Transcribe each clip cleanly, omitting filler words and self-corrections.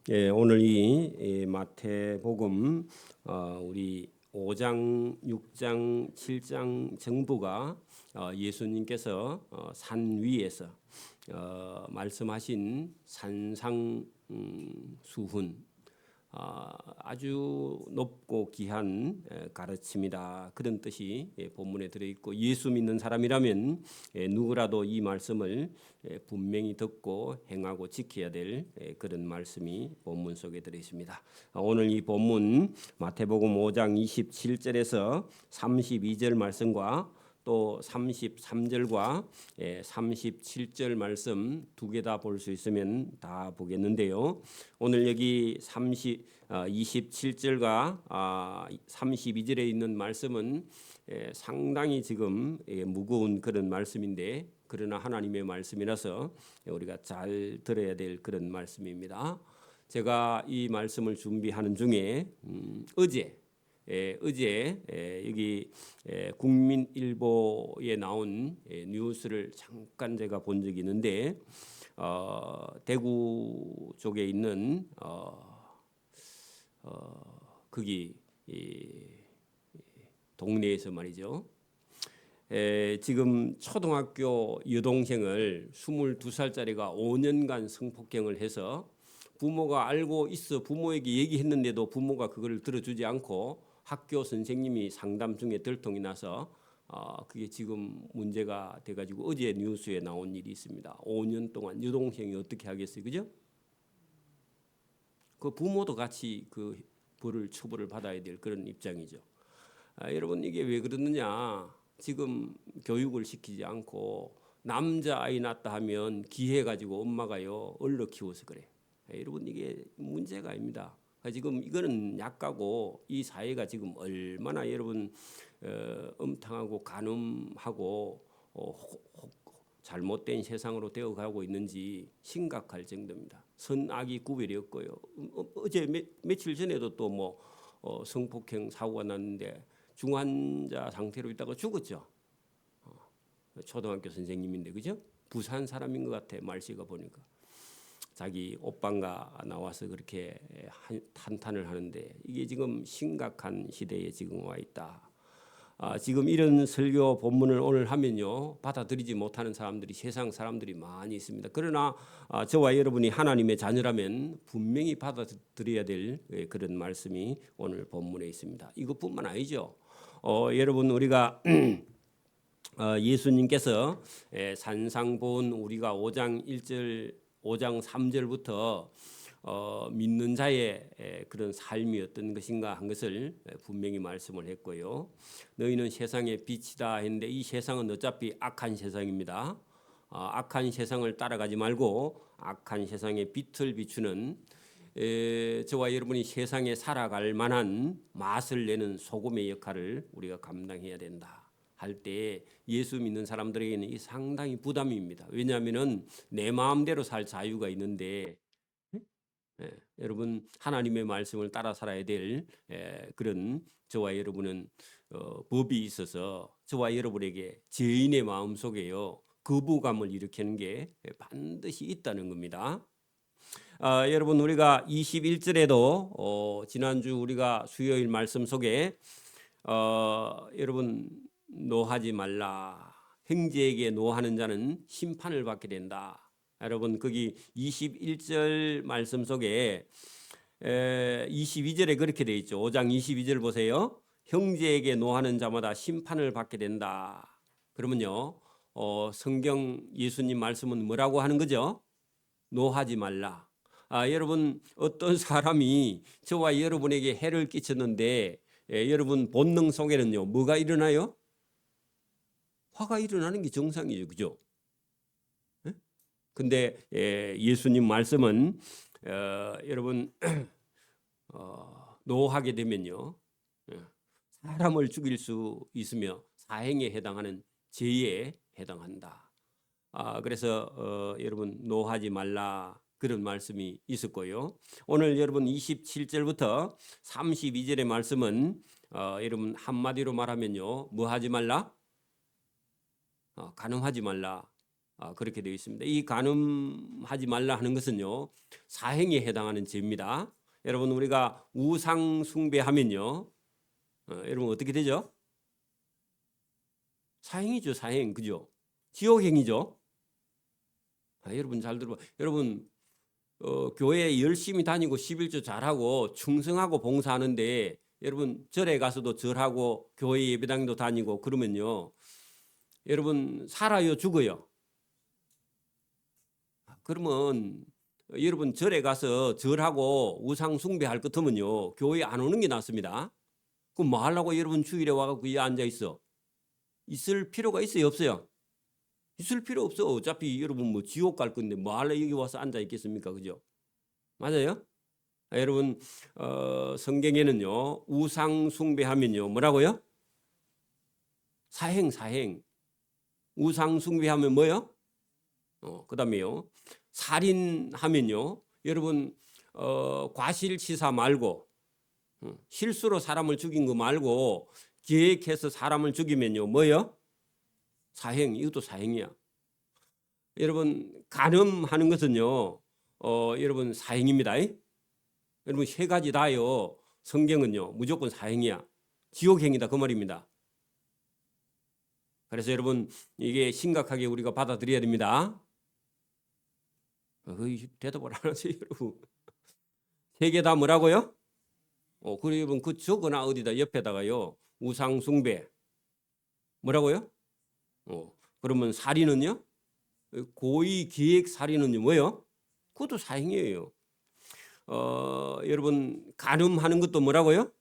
예, 오늘 이 마태복음 우리 5장, 6장, 7장 정부가 예수님께서 산 위에서 말씀하신 산상 수훈, 아주 높고 귀한 가르침이다, 그런 뜻이 본문에 들어있고, 예수 믿는 사람이라면 누구라도 이 말씀을 분명히 듣고 행하고 지켜야 될 그런 말씀이 본문 속에 들어있습니다. 오늘 이 본문 마태복음 5장 27절에서 32절 말씀과 또 33절과 37절 말씀 두 개 다 볼 수 있으면 다 보겠는데요. 오늘 여기 27절과 32절에 있는 말씀은 상당히 지금 무거운 그런 말씀인데, 그러나 하나님의 말씀이라서 우리가 잘 들어야 될 그런 말씀입니다. 제가 이 말씀을 준비하는 중에 어제 여기 국민일보에 나온 뉴스를 잠깐 제가 본 적이 있는데, 대구 쪽에 있는 거기 동네에서 말이죠. 지금 초등학교 여동생을 22살짜리가 5년간 성폭행을 해서 부모가 알고 있어 부모에게 얘기했는데도 부모가 그걸 들어주지 않고 학교 선생님이 상담 중에 들통이 나서 그게 지금 문제가 돼가지고 어제 뉴스에 나온 일이 있습니다. 5년 동안 여동생이 어떻게 하겠어요, 그죠? 그 부모도 같이 그 벌을 처벌을 받아야 될 그런 입장이죠. 여러분, 이게 왜 그러느냐? 지금 교육을 시키지 않고 남자 아이 낳았다 하면 기해가지고 엄마가요 얼러 키워서 그래. 여러분, 이게 문제가 아닙니다. 지금 이거는 약가고, 이 사회가 지금 얼마나 여러분 음탕하고 간음하고 잘못된 세상으로 되어가고 있는지 심각할 정도입니다. 선악이 구별이 없고요. 어제 며칠 전에도 또 뭐 성폭행 사고가 났는데 중환자 상태로 있다가 죽었죠. 초등학교 선생님인데, 그죠? 부산 사람인 것 같아, 말씨가 보니까. 자기 오빠가 나와서 그렇게 탄탄을 하는데, 이게 지금 심각한 시대에 지금 와 있다. 지금 이런 설교 본문을 오늘 하면요 받아들이지 못하는 사람들이, 세상 사람들이 많이 있습니다. 그러나 저와 여러분이 하나님의 자녀라면 분명히 받아들여야 될 그런 말씀이 오늘 본문에 있습니다. 이것뿐만 아니죠. 여러분, 우리가 예수님께서 산상 본 우리가 5장 1절 5장 3절부터 믿는 자의 그런 삶이 어떤 것인가 한 것을 분명히 말씀을 했고요. 너희는 세상의 빛이다 했는데, 이 세상은 어차피 악한 세상입니다. 악한 세상을 따라가지 말고 악한 세상의 빛을 비추는, 저와 여러분이 세상에 살아갈 만한 맛을 내는 소금의 역할을 우리가 감당해야 된다 할 때, 예수 믿는 사람들에게는 이 상당히 부담입니다. 왜냐하면은 내 마음대로 살 자유가 있는데, 여러분, 하나님의 말씀을 따라 살아야 될 그런 저와 여러분은 법이 있어서 저와 여러분에게 죄인의 마음 속에요 거부감을 일으키는 게 반드시 있다는 겁니다. 여러분, 우리가 21절에도 지난주 우리가 수요일 말씀 속에 여러분, 노하지 말라, 형제에게 노하는 자는 심판을 받게 된다. 여러분, 거기 21절 말씀 속에 22절에 그렇게 되어 있죠. 5장 22절 보세요. 형제에게 노하는 자마다 심판을 받게 된다. 그러면요 성경 예수님 말씀은 뭐라고 하는 거죠? 노하지 말라. 여러분, 어떤 사람이 저와 여러분에게 해를 끼쳤는데 여러분 본능 속에는요 뭐가 일어나요? 화가 일어나는 게 정상이죠, 그죠? 근데 예수님 말씀은 여러분 노하게 되면요 사람을 죽일 수 있으며 사행에 해당하는 죄에 해당한다. 그래서 여러분 노하지 말라, 그런 말씀이 있었고요. 오늘 여러분 27절부터 32절의 말씀은 여러분 한마디로 말하면요 뭐 하지 말라? 간음하지 말라, 그렇게 되어 있습니다. 이 간음하지 말라 하는 것은요, 사행에 해당하는 죄입니다. 여러분, 우리가 우상 숭배하면요, 여러분 어떻게 되죠? 사행이죠, 사행. 그죠? 지옥행이죠. 여러분 잘 들어봐. 여러분 교회에 열심히 다니고 11조 잘하고 충성하고 봉사하는데, 여러분 절에 가서도 절하고 교회 예배당도 다니고 그러면요, 여러분 살아요, 죽어요? 그러면 여러분 절에 가서 절하고 우상 숭배할 것 같으면요, 교회 안 오는 게 낫습니다. 그럼 뭐 하려고 여러분 주일에 와갖고 이 앉아 있어? 있을 필요가 있어요, 없어요? 있을 필요 없어. 어차피 여러분 뭐 지옥 갈 건데 뭐 하려 여기 와서 앉아 있겠습니까? 그죠? 맞아요? 여러분 성경에는요, 우상 숭배하면요 뭐라고요? 사행. 우상 숭배하면 뭐요? 그다음에요, 살인하면요, 여러분 과실치사 말고, 실수로 사람을 죽인 거 말고 계획해서 사람을 죽이면요 뭐요? 사행. 이것도 사행이야. 여러분 간음하는 것은요 여러분 사행입니다. 여러분 세 가지 다요, 성경은요 무조건 사행이야. 지옥행이다 그 말입니다. 그래서 여러분 이게 심각하게 우리가 받아들여야 됩니다. 대답을 안 하세요, 여러분. 세 개 다 뭐라고요? 그리고 여러분 그 적거나 어디다 옆에다가요, 우상 숭배 뭐라고요? 그러면 살인은요? 고의 기획 살인은요 뭐요? 그것도 사행이에요. 여러분 간음하는 것도 뭐라고요?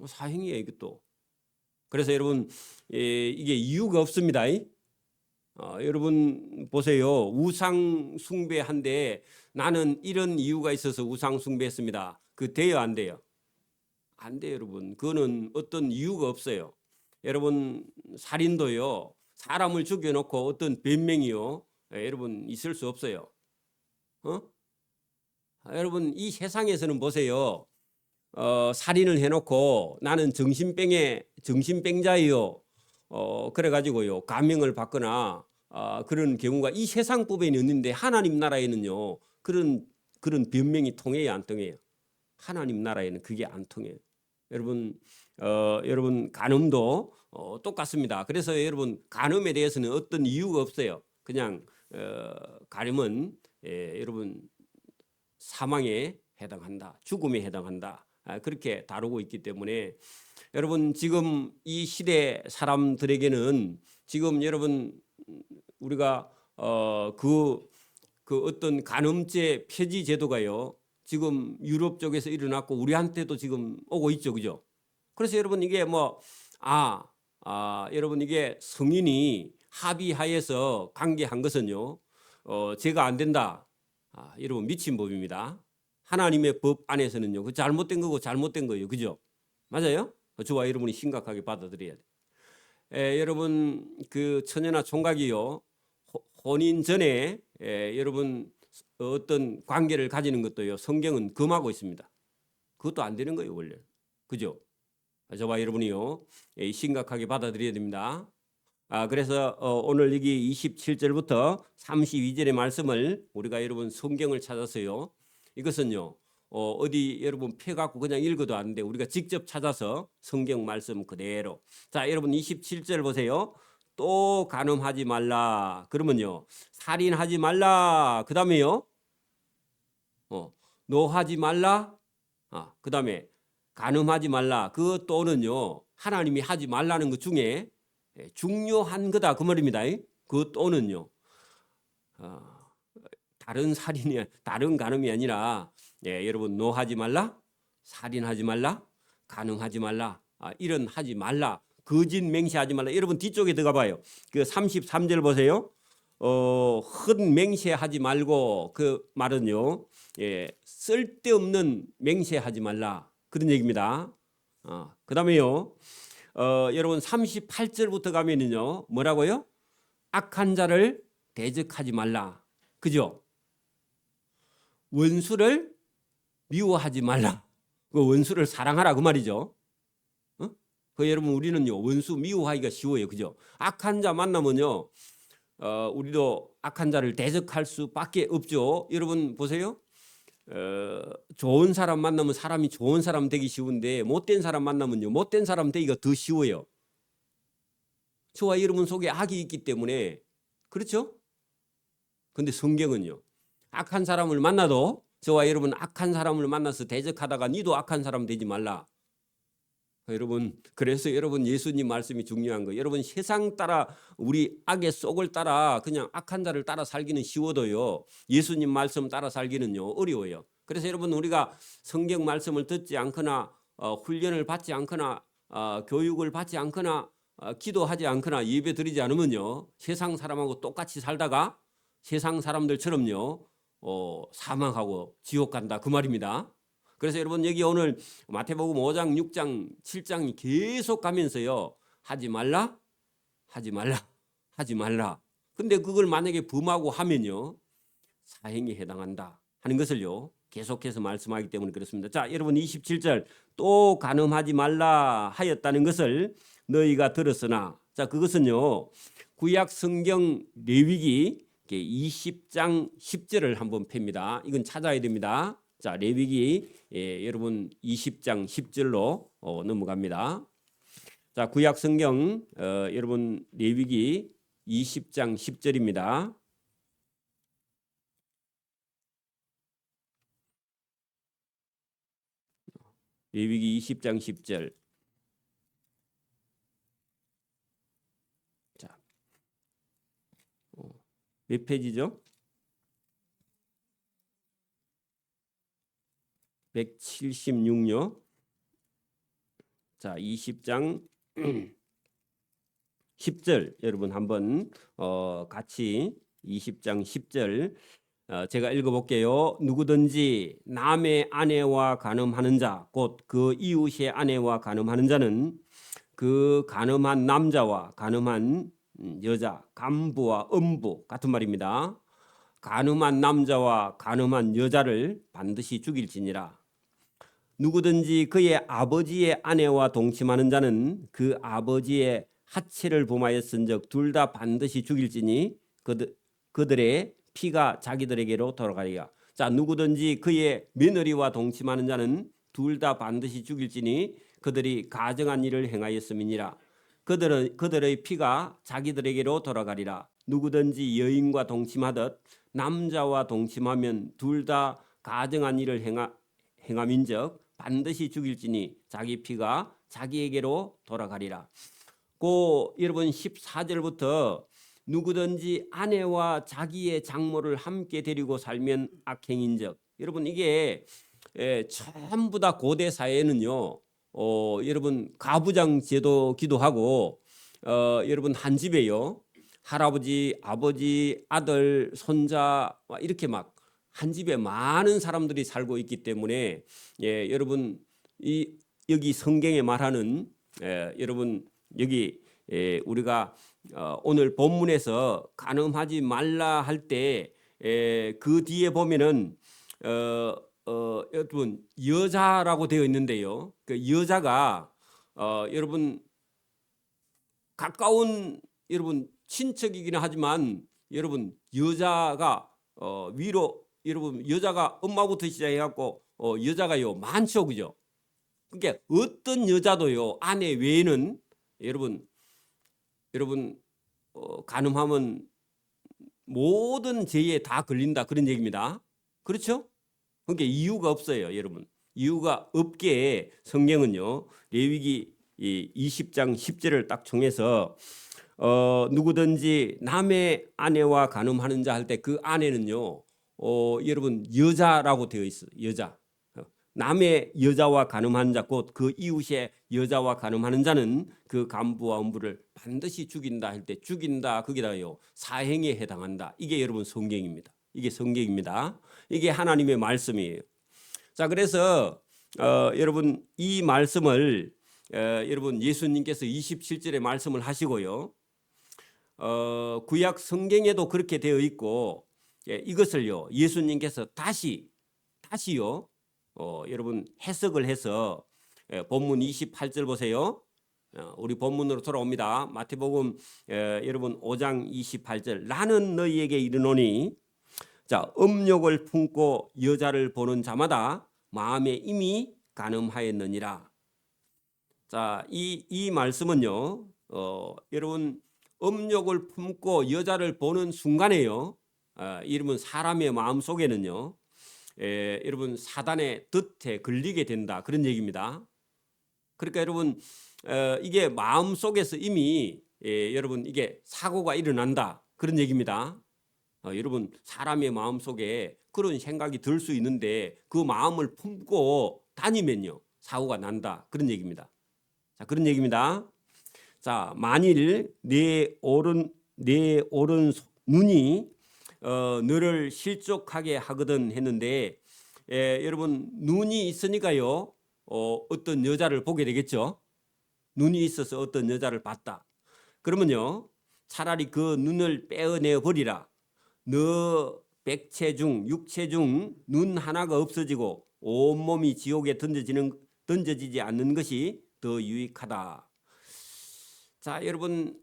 사행이에요, 이것도. 그래서 여러분 이게 이유가 없습니다. 여러분 보세요. 우상 숭배한데 나는 이런 이유가 있어서 우상 숭배했습니다. 그 돼요, 안 돼요? 안 돼요, 여러분. 그거는 어떤 이유가 없어요. 여러분 살인도요, 사람을 죽여놓고 어떤 변명이요, 여러분 있을 수 없어요. 여러분 이 세상에서는 보세요. 살인을 해놓고 나는 정신병자예요. 그래가지고요 감형을 받거나 그런 경우가 이 세상 법에는 있는데, 하나님 나라에는요 그런 변명이 통해요, 안 통해요? 하나님 나라에는 그게 안 통해요. 여러분 간음도 똑같습니다. 그래서 여러분 간음에 대해서는 어떤 이유가 없어요. 그냥 간음은 여러분 사망에 해당한다, 죽음에 해당한다, 그렇게 다루고 있기 때문에 여러분 지금 이 시대 사람들에게는 지금 여러분 우리가 그 어떤 간음죄 폐지 제도가요 지금 유럽 쪽에서 일어났고 우리한테도 지금 오고 있죠, 그죠? 그래서 여러분 이게 여러분 이게 성인이 합의하에서 관계한 것은요 죄가 안 된다. 여러분 미친 법입니다. 하나님의 법 안에서는요 그 잘못된 거고 잘못된 거예요, 그죠? 맞아요? 저와 여러분이 심각하게 받아들여야 돼. 여러분 그 처녀나 총각이요 혼인 전에 여러분 어떤 관계를 가지는 것도요 성경은 금하고 있습니다. 그것도 안 되는 거예요, 원래. 그죠? 저와 여러분이요 심각하게 받아들여야 됩니다. 그래서 오늘 여기 27절부터 32절의 말씀을 우리가 여러분 성경을 찾아서요, 이것은요 어디 여러분 펴갖고 그냥 읽어도 안 돼. 우리가 직접 찾아서 성경 말씀 그대로. 자, 여러분 27절 보세요. 또 간음하지 말라. 그러면요 살인하지 말라. 그 다음에요 노하지 말라. 그 다음에 간음하지 말라. 그 또는요 하나님이 하지 말라는 것 중에 중요한 거다 그 말입니다. 그 또는요 다른 살인이 다른 간음이 아니라 여러분 노하지 말라, 살인하지 말라, 간음하지 말라, 이런 하지 말라, 거짓 맹세하지 말라. 여러분 뒤쪽에 들어가 봐요. 그 33절 보세요. 헛 맹세하지 말고, 그 말은요 쓸데없는 맹세하지 말라 그런 얘기입니다. 그 다음에요 여러분 38절부터 가면은요 뭐라고요? 악한 자를 대적하지 말라. 그죠? 원수를 미워하지 말라. 그 원수를 사랑하라 그 말이죠. 그 여러분 우리는요 원수 미워하기가 쉬워요, 그죠? 악한 자 만나면요 우리도 악한 자를 대적할 수밖에 없죠. 여러분 보세요. 좋은 사람 만나면 사람이 좋은 사람 되기 쉬운데 못된 사람 만나면요, 못된 사람 되기가 더 쉬워요. 저와 여러분 속에 악이 있기 때문에. 그렇죠? 근데 성경은요, 악한 사람을 만나도, 저와 여러분 악한 사람을 만나서 대적하다가 니도 악한 사람 되지 말라. 여러분, 그래서 여러분 예수님 말씀이 중요한 거예요. 여러분 세상 따라, 우리 악의 속을 따라 그냥 악한 자를 따라 살기는 쉬워도요, 예수님 말씀 따라 살기는요 어려워요. 그래서 여러분, 우리가 성경 말씀을 듣지 않거나 훈련을 받지 않거나 교육을 받지 않거나 기도하지 않거나 예배 드리지 않으면요, 세상 사람하고 똑같이 살다가 세상 사람들처럼요 사망하고 지옥 간다, 그 말입니다. 그래서 여러분, 여기 오늘 마태복음 5장, 6장, 7장이 계속 가면서요, 하지 말라, 하지 말라, 하지 말라. 근데 그걸 만약에 범하고 하면요, 사형에 해당한다 하는 것을요 계속해서 말씀하기 때문에 그렇습니다. 자, 여러분 27절, 또 간음하지 말라 하였다는 것을 너희가 들었으나, 자, 그것은요 구약 성경 레위기 20장 10절을 한번 팹니다. 이건 찾아야 됩니다. 자, 레위기 여러분 20장 10절로 넘어갑니다. 자, 구약 성경 여러분 레위기 20장 10절입니다. 레위기 20장 10절. 자, 몇 페이지죠? 176요. 자, 20장 10절 여러분 한번 같이 20장 10절 제가 읽어볼게요. 누구든지 남의 아내와 간음하는 자, 곧 그 이웃의 아내와 간음하는 자는 그 간음한 남자와 간음한 여자, 간부와 음부 같은 말입니다. 간음한 남자와 간음한 여자를 반드시 죽일지니라. 누구든지 그의 아버지의 아내와 동침하는 자는 그 아버지의 하체를 범하였은즉 둘 다 반드시 죽일지니 그들의 피가 자기들에게로 돌아가리라. 자, 누구든지 그의 며느리와 동침하는 자는 둘 다 반드시 죽일지니 그들이 가정한 일을 행하였음이니라. 그들의 피가 자기들에게로 돌아가리라. 누구든지 여인과 동침하듯 남자와 동침하면 둘 다 가정한 일을 행함인즉 반드시 죽일지니 자기 피가 자기에게로 돌아가리라. 고 여러분 14절부터 누구든지 아내와 자기의 장모를 함께 데리고 살면 악행인즉, 여러분 이게 전부 다 고대 사회는요 여러분 가부장 제도기도 하고 여러분 한 집에요 할아버지, 아버지, 아들, 손자 이렇게 막 한 집에 많은 사람들이 살고 있기 때문에 여러분 여기 성경에 말하는 여러분 여기 우리가 오늘 본문에서 간음하지 말라 할 때 그 뒤에 보면은 여러분 여자라고 되어 있는데요. 그 여자가 여러분 가까운 여러분 친척이긴 하지만 여러분 여자가 위로 여러분 여자가 엄마부터 시작해갖고 여자가요 많죠, 그죠? 그러니까 어떤 여자도요 아내 외에는 여러분 간음하면 모든 죄에 다 걸린다 그런 얘기입니다. 그렇죠? 그러니까 이유가 없어요, 여러분. 이유가 없게 성경은요 레위기 20장 10절을 딱 정해서 누구든지 남의 아내와 간음하는 자 할 때 그 아내는요 여러분 여자라고 되어 있어요. 여자. 남의 여자와 간음하는 자 곧 그 이웃의 여자와 간음하는 자는 그 간부와 음부를 반드시 죽인다 할 때 죽인다 거기다요 사형에 해당한다. 이게 여러분 성경입니다. 이게 성경입니다. 이게 하나님의 말씀이에요. 자, 그래서 여러분 이 말씀을 여러분 예수님께서 27절에 말씀을 하시고요. 구약 성경에도 그렇게 되어 있고 이것을요 예수님께서 다시요 여러분 해석을 해서 본문 28절 보세요. 우리 본문으로 돌아옵니다. 마태복음 여러분 5장 28절. 나는 너희에게 이르노니 자, 음욕을 품고 여자를 보는 자마다 마음에 이미 간음하였느니라. 자, 이 말씀은요. 여러분 음욕을 품고 여자를 보는 순간에요. 여러분 사람의 마음 속에는요. 여러분 사단의 덫에 걸리게 된다. 그런 얘기입니다. 그러니까 여러분 이게 마음 속에서 이미 여러분 이게 사고가 일어난다. 그런 얘기입니다. 여러분 사람의 마음 속에 그런 생각이 들 수 있는데 그 마음을 품고 다니면요. 사고가 난다. 그런 얘기입니다. 자, 그런 얘기입니다. 자, 만일 내 오른 눈이 너를 실족하게 하거든 했는데 여러분 눈이 있으니까요. 어떤 여자를 보게 되겠죠. 눈이 있어서 어떤 여자를 봤다. 그러면요. 차라리 그 눈을 빼어내 버리라. 너 백체 중 육체 중 눈 하나가 없어지고 온몸이 지옥에 던져지지 않는 것이 더 유익하다. 자, 여러분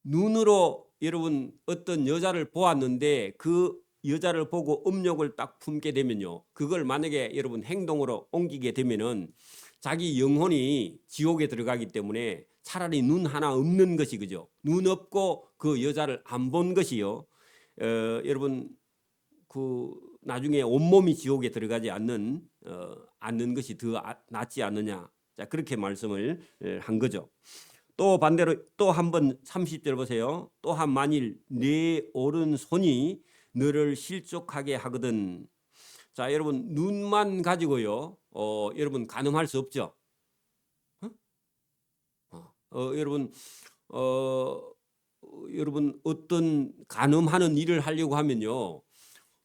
눈으로 여러분 어떤 여자를 보았는데 그 여자를 보고 음욕을 딱 품게 되면요. 그걸 만약에 여러분 행동으로 옮기게 되면은 자기 영혼이 지옥에 들어가기 때문에 차라리 눈 하나 없는 것이 그죠. 눈 없고 그 여자를 안 본 것이요. 여러분 그 나중에 온몸이 지옥에 들어가지 않는 것이 더 낫지 않느냐. 자, 그렇게 말씀을 한 거죠. 또 반대로 또 한번 30절 보세요. 또한 만일 네 오른손이 너를 실족하게 하거든. 자, 여러분 눈만 가지고요. 여러분 간음할 수 없죠. 여러분 여러분 어떤 간음하는 일을 하려고 하면요.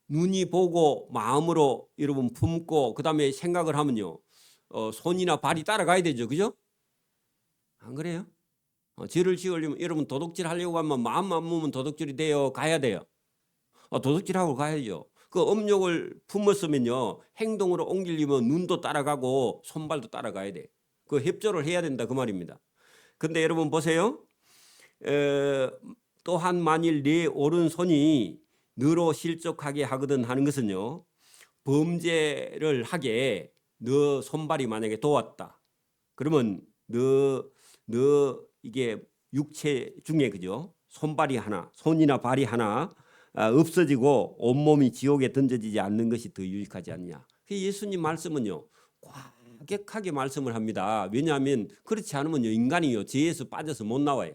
눈이 보고 마음으로 여러분 품고 그다음에 생각을 하면요. 손이나 발이 따라가야 되죠. 그죠? 안 그래요? 죄를 지으려면 여러분 도둑질 하려고 하면 마음만 먹으면 도둑질이 돼요. 가야 돼요. 도둑질하고 가야죠. 그 음욕을 품었으면요. 행동으로 옮기려면 눈도 따라가고 손발도 따라가야 돼. 그 협조를 해야 된다 그 말입니다. 근데 여러분 보세요. 또한 만일 네 오른손이 너로 실족하게 하거든 하는 것은요. 범죄를 하게 너 손발이 만약에 도왔다. 그러면 너 이게 육체 중에 그죠? 손발이 하나, 손이나 발이 하나 없어지고 온몸이 지옥에 던져지지 않는 것이 더 유익하지 않냐. 예수님 말씀은요. 과격하게 말씀을 합니다. 왜냐하면 그렇지 않으면요. 인간이요. 죄에서 빠져서 못 나와요.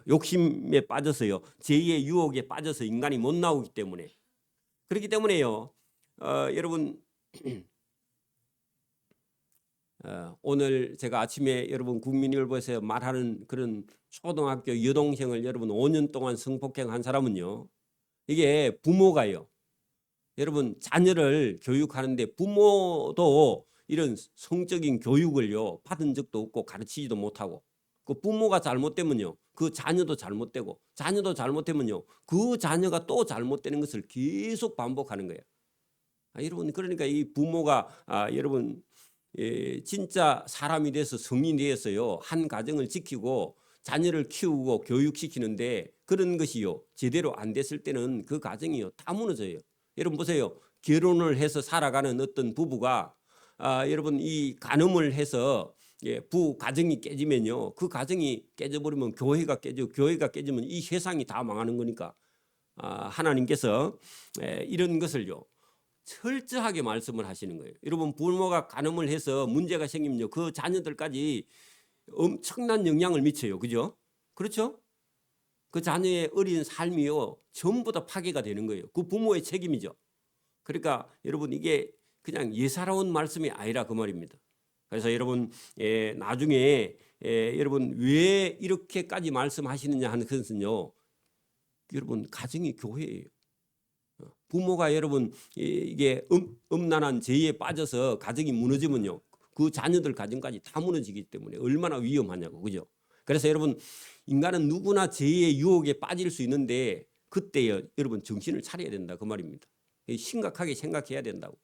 욕심에 빠져서요. 죄의 유혹에 빠져서 인간이 못 나오기 때문에. 그렇기 때문에요. 여러분 오늘 제가 아침에 여러분 국민일보에서 말하는 그런 초등학교 여동생을 여러분 5년 동안 성폭행한 사람은요. 이게 부모가요. 여러분 자녀를 교육하는데 부모도 이런 성적인 교육을요 받은 적도 없고 가르치지도 못하고 그 부모가 잘못되면요 그 자녀도 잘못되고 자녀도 잘못되면요 그 자녀가 또 잘못되는 것을 계속 반복하는 거예요. 여러분 그러니까 이 부모가 여러분 진짜 사람이 돼서 성인이 되어서요 한 가정을 지키고 자녀를 키우고 교육시키는데 그런 것이요 제대로 안 됐을 때는 그 가정이요 다 무너져요. 여러분 보세요. 결혼을 해서 살아가는 어떤 부부가 여러분 이 간음을 해서 부 가정이 깨지면요 그 가정이 깨져버리면 교회가 깨지고 교회가 깨지면 이 세상이 다 망하는 거니까 하나님께서 이런 것을요 철저하게 말씀을 하시는 거예요. 여러분 부모가 간음을 해서 문제가 생기면요 그 자녀들까지 엄청난 영향을 미쳐요. 그죠? 그렇죠? 그 자녀의 어린 삶이요 전부 다 파괴가 되는 거예요. 그 부모의 책임이죠. 그러니까 여러분 이게 그냥 예사로운 말씀이 아니라 그 말입니다. 그래서 여러분 나중에 여러분 왜 이렇게까지 말씀하시느냐 하는 것은요. 여러분 가정이 교회예요. 부모가 여러분 이게 음란한 죄에 빠져서 가정이 무너지면요. 그 자녀들 가정까지 다 무너지기 때문에 얼마나 위험하냐고. 그죠? 그래서 여러분 인간은 누구나 죄의 유혹에 빠질 수 있는데 그때 여러분 정신을 차려야 된다 그 말입니다. 심각하게 생각해야 된다고.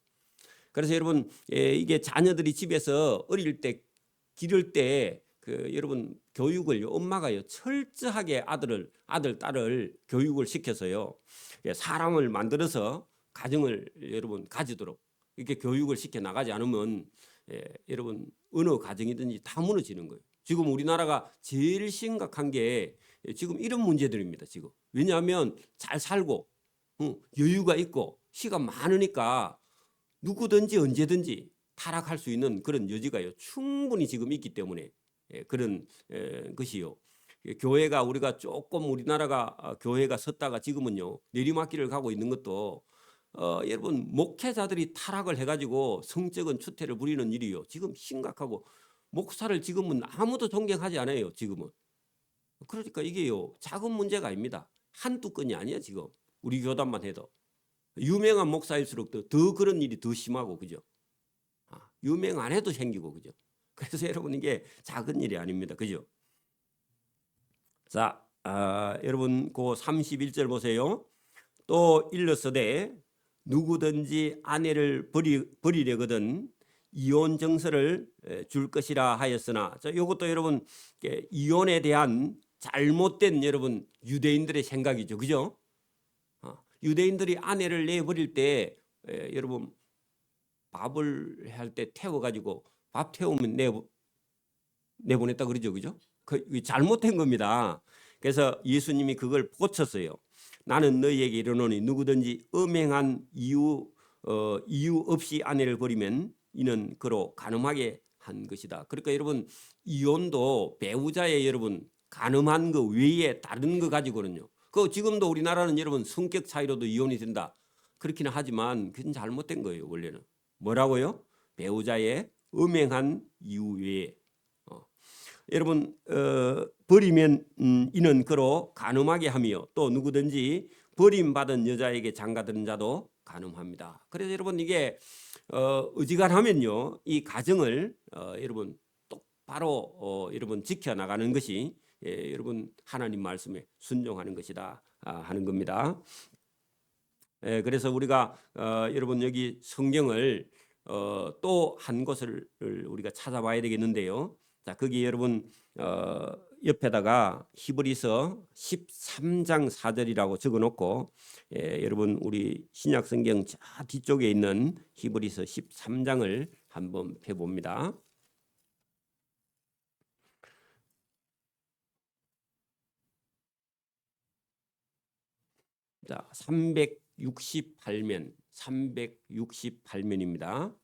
그래서 여러분 이게 자녀들이 집에서 어릴 때 기를 때 여러분 교육을 엄마가요 철저하게 아들 딸을 교육을 시켜서요 사람을 만들어서 가정을 여러분 가지도록 이렇게 교육을 시켜 나가지 않으면 여러분 어느 가정이든지 다 무너지는 거예요. 지금 우리나라가 제일 심각한 게 지금 이런 문제들입니다. 지금 왜냐하면 잘 살고 여유가 있고 시간 많으니까 누구든지 언제든지 타락할 수 있는 그런 여지가요 충분히 지금 있기 때문에 그런 것이요. 교회가 우리가 조금 우리나라가 교회가 섰다가 지금은요 내리막길을 가고 있는 것도 여러분 목회자들이 타락을 해가지고 성적인 추태를 부리는 일이요 지금 심각하고 목사를 지금은 아무도 존경하지 않아요. 지금은 그러니까 이게요 작은 문제가 아닙니다. 한두 건이 아니야. 지금 우리 교단만 해도 유명한 목사일수록 더 그런 일이 더 심하고 그죠. 유명 안 해도 생기고 그죠. 그래서 여러분 이게 작은 일이 아닙니다. 그죠. 자 여러분 그 31절 보세요. 또 일러서되 누구든지 아내를 버리려거든 이혼 정서를 줄 것이라 하였으나 이것도 여러분 이혼에 대한 잘못된 여러분 유대인들의 생각이죠. 그죠? 유대인들이 아내를 내버릴 때 여러분 밥을 할 때 태워가지고 밥 태우면 내보냈다 그러죠. 그죠? 그 잘못된 겁니다. 그래서 예수님이 그걸 고쳤어요. 나는 너희에게 이르노니 누구든지 음행한 이유 없이 아내를 버리면 이는 그로 간음하게 한 것이다. 그러니까 여러분 이혼도 배우자의 여러분 간음한 거 외에 다른 거 가지고는요. 그 지금도 우리나라는 여러분 성격 차이로도 이혼이 된다. 그렇기는 하지만 그건 잘못된 거예요. 원래는 뭐라고요? 배우자의 음행한 이유 외에 여러분 버리면 이는 그로 간음하게 하며 또 누구든지 버림받은 여자에게 장가드는 자도 간음합니다. 그래서 여러분 이게 어지간하면요 이 가정을 여러분 똑바로 여러분 지켜나가는 것이 여러분 하나님 말씀에 순종하는 것이다 하는 겁니다. 그래서 우리가 여러분 여기 성경을 또 한 곳을 우리가 찾아봐야 되겠는데요. 자, 거기 여러분 옆에다가 히브리서 13장 4절이라고 적어놓고 여러분 우리 신약성경 저 뒤쪽에 있는 히브리서 13장을 한번 펴봅니다. 자, 368면입니다.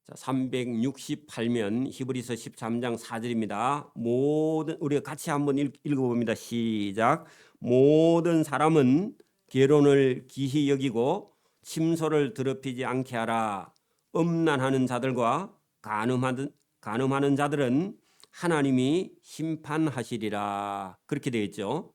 자, 368면 히브리서 13장 4절입니다. 모든 우리가 같이 한번 읽어봅니다. 시작. 모든 사람은 결혼을 기히 여기고 침소를 더럽히지 않게 하라. 음란하는 자들과 간음하는 자들은 하나님이 심판하시리라. 그렇게 되어 있죠.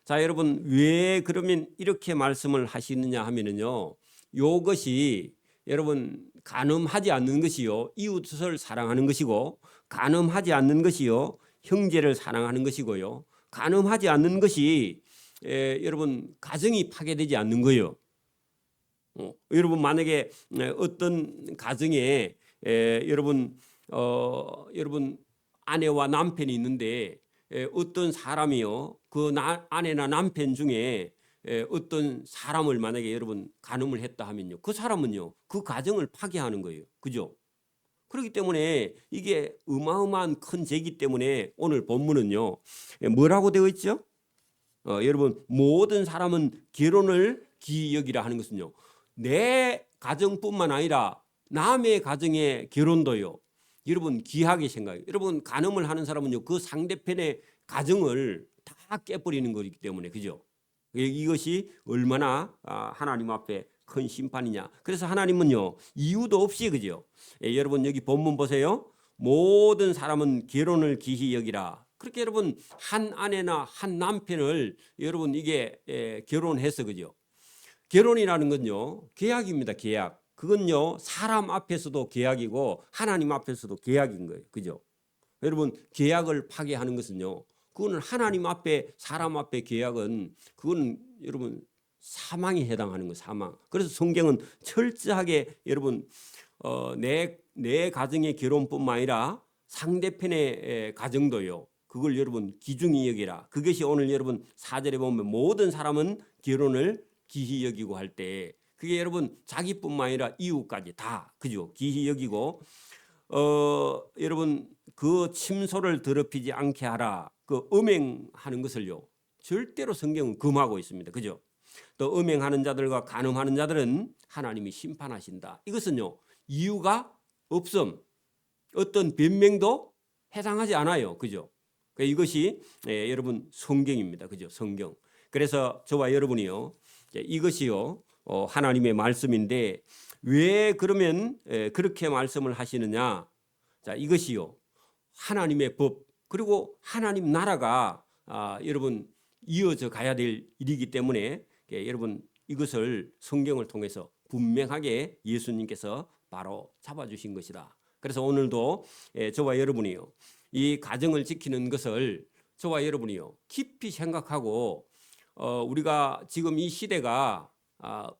자, 여러분 왜 그러면 이렇게 말씀을 하시느냐 하면은요. 이것이 여러분 간음하지 않는 것이요 이웃을 사랑하는 것이고 간음하지 않는 것이요 형제를 사랑하는 것이고요 간음하지 않는 것이 여러분 가정이 파괴되지 않는 거예요. 여러분 만약에 어떤 가정에 여러분 아내와 남편이 있는데 어떤 사람이요 그 아내나 남편 중에 어떤 사람을 만약에 여러분 간음을 했다 하면요 그 사람은요 그 가정을 파괴하는 거예요. 그죠? 그렇기 때문에 이게 어마어마한 큰 죄이기 때문에 오늘 본문은요 뭐라고 되어 있죠? 여러분 모든 사람은 결혼을 기히 여기라 하는 것은요 내 가정뿐만 아니라 남의 가정의 결혼도요 여러분 귀하게 생각해요. 여러분 간음을 하는 사람은요 그 상대편의 가정을 다 깨버리는 거기 때문에 그죠? 이것이 얼마나 하나님 앞에 큰 심판이냐. 그래서 하나님은요 이유도 없이 그죠. 여러분 여기 본문 보세요. 모든 사람은 결혼을 기히 여기라. 그렇게 여러분 한 아내나 한 남편을 여러분 이게 결혼해서 그죠. 결혼이라는 건요 계약입니다. 계약. 그건요 사람 앞에서도 계약이고 하나님 앞에서도 계약인 거예요. 그죠. 여러분 계약을 파괴하는 것은요 그거는 하나님 앞에 사람 앞에 계약은 그거는 여러분 사망에 해당하는 거 사망. 그래서 성경은 철저하게 여러분 내 가정의 결혼뿐만 아니라 상대편의 가정도요. 그걸 여러분 귀중히 여기라. 그것이 오늘 여러분 4절에 보면 모든 사람은 결혼을 귀히 여기고 할 때 그게 여러분 자기뿐만 아니라 이웃까지 다 그죠? 귀히 여기고 여러분 그 침소를 더럽히지 않게 하라. 그 음행하는 것을요. 절대로 성경은 금하고 있습니다. 그죠? 또 음행하는 자들과 간음하는 자들은 하나님이 심판하신다. 이것은요. 이유가 없음. 어떤 변명도 해당하지 않아요. 그죠? 이것이 여러분 성경입니다. 그죠? 성경. 그래서 저와 여러분이요. 이것이요. 하나님의 말씀인데 왜 그러면 그렇게 말씀을 하시느냐? 자, 이것이요. 하나님의 법 그리고 하나님 나라가 여러분 이어져 가야 될 일이기 때문에 여러분 이것을 성경을 통해서 분명하게 예수님께서 바로 잡아주신 것이다. 그래서 오늘도 저와 여러분이요. 이 가정을 지키는 것을 저와 여러분이요. 깊이 생각하고 우리가 지금 이 시대가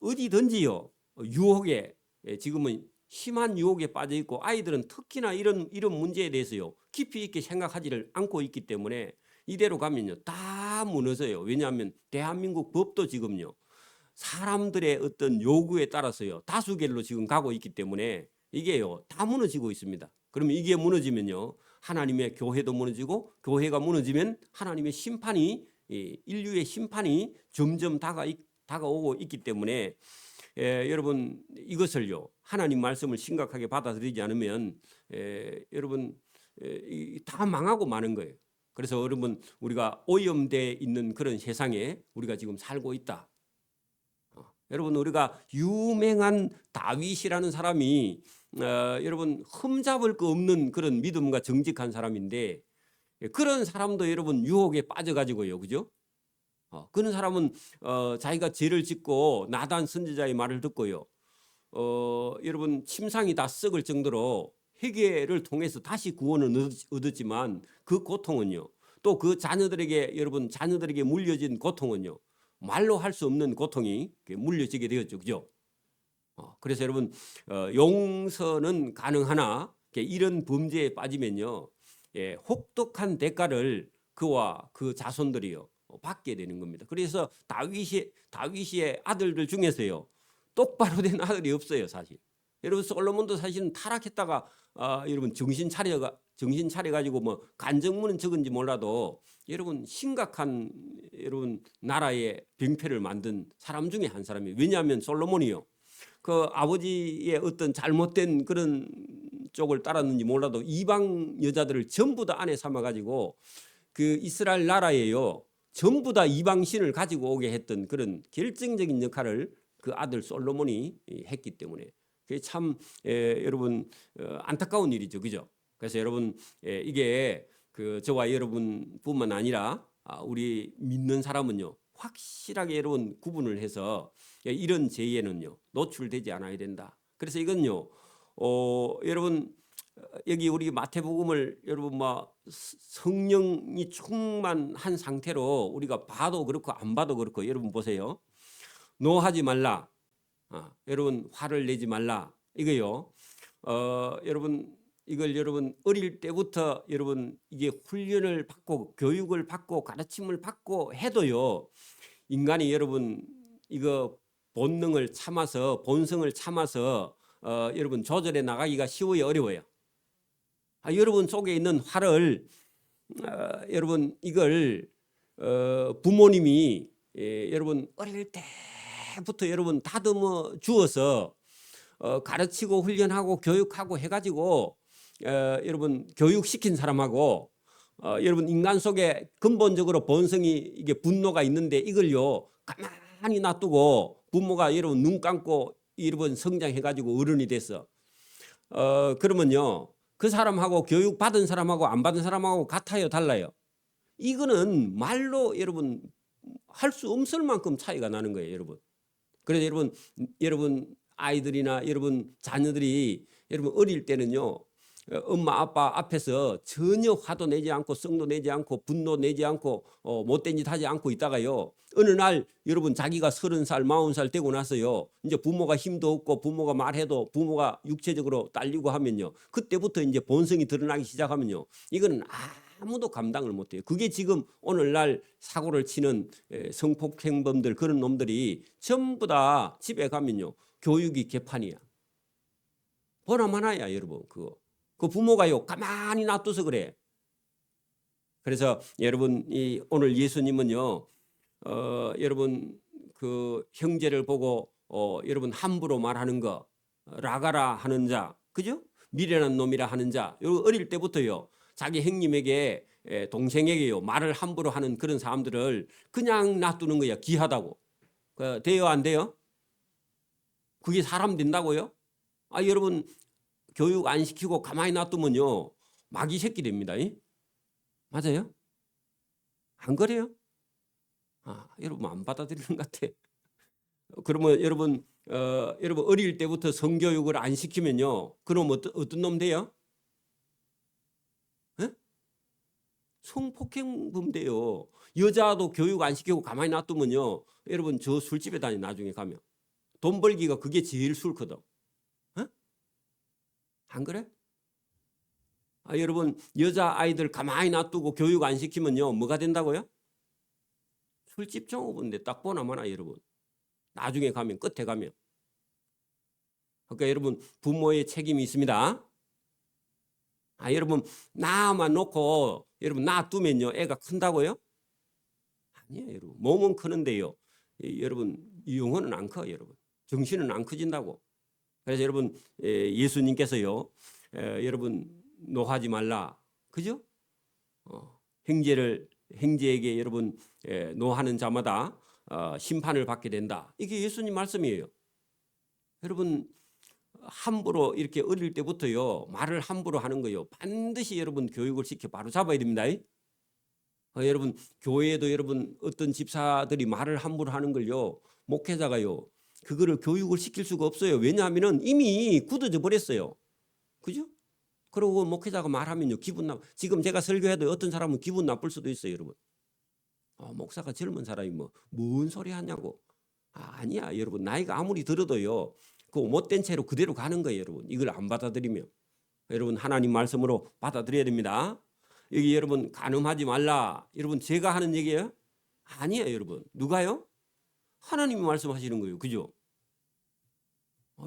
어디든지요. 유혹에 지금은 심한 유혹에 빠져 있고 아이들은 특히나 이런 문제에 대해서요. 깊이 있게 생각하지를 않고 있기 때문에 이대로 가면요. 다 무너져요. 왜냐하면 대한민국 법도 지금요. 사람들의 어떤 요구에 따라서요. 다수결로 지금 가고 있기 때문에 이게요. 다 무너지고 있습니다. 그러면 이게 무너지면요. 하나님의 교회도 무너지고 교회가 무너지면 하나님의 심판이 인류의 심판이 점점 다가오고 있기 때문에 여러분 이것을요. 하나님 말씀을 심각하게 받아들이지 않으면 여러분 다 망하고 마는 거예요. 그래서 여러분 우리가 오염돼 있는 그런 세상에 우리가 지금 살고 있다. 여러분 우리가 유명한 다윗이라는 사람이 여러분 흠잡을 거 없는 그런 믿음과 정직한 사람인데 그런 사람도 여러분 유혹에 빠져가지고요, 그죠? 그런 사람은 자기가 죄를 짓고 나단 선지자의 말을 듣고요, 여러분 침상이 다 썩을 정도로 회개를 통해서 다시 구원을 얻었지만 그 고통은요, 또 그 자녀들에게 여러분 자녀들에게 물려진 고통은요. 말로 할 수 없는 고통이 물려지게 되었죠. 그죠? 그래서 여러분 용서는 가능하나 이런 범죄에 빠지면요. 혹독한 대가를 그와 그 자손들이요. 받게 되는 겁니다. 그래서 다윗의 아들들 중에서요. 똑바로 된 아들이 없어요, 사실. 여러분 솔로몬도 사실은 타락했다가 여러분 정신 차려 가지고 뭐 간증문은 적은지 몰라도 여러분 심각한 여러분 나라의 병폐를 만든 사람 중에 한 사람이에요. 왜냐하면 솔로몬이요. 그 아버지의 어떤 잘못된 그런 쪽을 따랐는지 몰라도 이방 여자들을 전부 다 아내 삼아 가지고 그 이스라엘 나라에요. 전부 다 이방 신을 가지고 오게 했던 그런 결정적인 역할을 그 아들 솔로몬이 했기 때문에 그게 참 여러분 안타까운 일이죠, 그죠? 그래서 여러분 이게 그 저와 여러분뿐만 아니라 우리 믿는 사람은요 확실하게 여러분 구분을 해서 이런 죄에는요 노출되지 않아야 된다. 그래서 이건요 여러분 여기 우리 마태복음을 여러분 뭐 성령이 충만한 상태로 우리가 봐도 그렇고 안 봐도 그렇고 여러분 보세요. 노하지 말라. 여러분 화를 내지 말라. 이거요. 여러분 이걸 여러분 어릴 때부터 여러분 이게 훈련을 받고 교육을 받고 가르침을 받고 해도요. 인간이 여러분 이거 본능을 참아서 본성을 참아서 여러분 조절해 나가기가 쉬워요, 어려워요? 여러분 속에 있는 화를 여러분 이걸 부모님이 여러분 어릴 때부터 여러분 다듬어 주어서 가르치고 훈련하고 교육하고 해가지고 여러분 교육시킨 사람하고 여러분 인간 속에 근본적으로 본성이 이게 분노가 있는데 이걸요 가만히 놔두고 부모가 여러분 눈 감고 여러분 성장해가지고 어른이 됐어. 그러면요 그 사람하고 교육 받은 사람하고 안 받은 사람하고 같아요, 달라요? 이거는 말로 여러분 할 수 없을 만큼 차이가 나는 거예요, 여러분. 그래서 여러분 아이들이나 여러분 자녀들이 여러분 어릴 때는요 엄마 아빠 앞에서 전혀 화도 내지 않고 성도 내지 않고 분노 내지 않고 못된 짓 하지 않고 있다가요, 어느 날 여러분 자기가 30살 40살 되고 나서요, 이제 부모가 힘도 없고 부모가 말해도 부모가 육체적으로 딸리고 하면요, 그때부터 이제 본성이 드러나기 시작하면요, 이거는 아무도 감당을 못해요. 그게 지금 오늘날 사고를 치는 성폭행범들, 그런 놈들이 전부 다 집에 가면요, 교육이 개판이야. 보나마나야 여러분. 그거 그 부모가요 가만히 놔둬서 그래. 그래서 여러분 오늘 예수님은요, 여러분 그 형제를 보고 여러분 함부로 말하는 거, 라가라 하는 자, 그죠? 미련한 놈이라 하는 자, 어릴 때부터요 자기 형님에게 동생에게요 말을 함부로 하는 그런 사람들을 그냥 놔두는 거야. 귀하다고. 돼요 안 돼요? 그게 사람 된다고요? 여러분 교육 안 시키고 가만히 놔두면요 마귀 새끼 됩니다. 맞아요? 안 그래요? 여러분 안 받아들이는 것 같아. 그러면 여러분 여러분 어릴 때부터 성교육을 안 시키면요, 그럼 어떤 놈 돼요? 성폭행범 돼요. 여자도 교육 안 시키고 가만히 놔두면요, 여러분 저 술집에 다니 나중에 가면 돈 벌기가 그게 제일 싫거든. 안 그래? 여러분 여자 아이들 가만히 놔두고 교육 안 시키면요 뭐가 된다고요? 술집 종업원인데 딱 보나마나 여러분 나중에 가면 끝에 가면. 그러니까 여러분 부모의 책임이 있습니다. 여러분 나만 놓고 여러분 놔두면요 애가 큰다고요? 아니에요 여러분. 몸은 크는데요 여러분 영혼은 안 커. 여러분 정신은 안 커진다고. 그래서 여러분 예수님께서요 여러분 노하지 말라, 그죠? 형제에게 여러분 노하는 자마다 심판을 받게 된다. 이게 예수님 말씀이에요. 여러분 함부로 이렇게 어릴 때부터요 말을 함부로 하는 거요 반드시 여러분 교육을 시켜 바로 잡아야 됩니다. 여러분 교회에도 여러분 어떤 집사들이 말을 함부로 하는 걸요 목회자가요 그거를 교육을 시킬 수가 없어요. 왜냐하면은 이미 굳어져 버렸어요. 그죠? 그리고 목회자가 말하면요 기분 지금 제가 설교해도 어떤 사람은 기분 나쁠 수도 있어요. 여러분 목사가 젊은 사람이 뭔 소리 하냐고. 아니야 여러분. 나이가 아무리 들어도요 그 못된 채로 그대로 가는 거예요. 여러분 이걸 안 받아들이면 여러분 하나님 말씀으로 받아들여야 됩니다. 여기 여러분 간음하지 말라, 여러분 제가 하는 얘기예요? 아니에요 여러분. 누가요? 하나님이 말씀하시는 거예요. 그죠?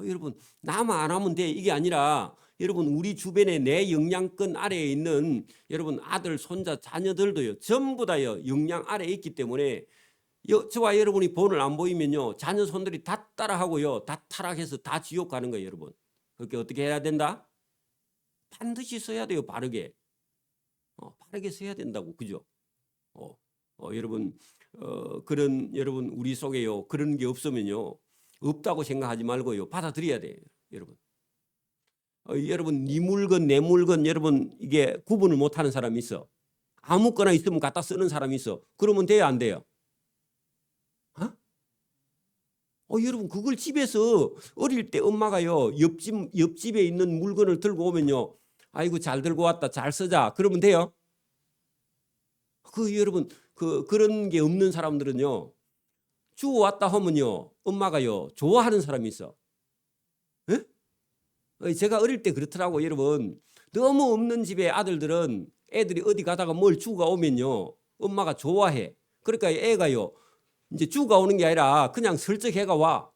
여러분 나만 안 하면 돼 이게 아니라 여러분 우리 주변에 내 영향권 아래에 있는 여러분 아들 손자 자녀들도요 전부 다요 영향 아래에 있기 때문에 저와 여러분이 본을 안 보이면요 자녀 손들이 다 따라하고요 다 타락해서 다 지옥 가는 거예요. 여러분 그렇게 어떻게 해야 된다? 반드시 써야 돼요. 바르게 바르게 써야 된다고. 그죠? 여러분 그런 여러분 우리 속에요 그런 게 없으면요 없다고 생각하지 말고요 받아들여야 돼요. 여러분 여러분 네 물건 내 물건 여러분 이게 구분을 못하는 사람이 있어. 아무거나 있으면 갖다 쓰는 사람이 있어. 그러면 돼요 안 돼요? 여러분 그걸 집에서 어릴 때 엄마가요 옆집에 있는 물건을 들고 오면요 아이고 잘 들고 왔다 잘 쓰자 그러면 돼요? 여러분 그런 게 없는 사람들은요 주워 왔다 하면요 엄마가요 좋아하는 사람이 있어. 제가 어릴 때 그렇더라고. 여러분 너무 없는 집의 아들들은 애들이 어디 가다가 뭘 주워 오면요 엄마가 좋아해. 그러니까 애가요 이제 주워 오는 게 아니라 그냥 슬쩍 해가 와.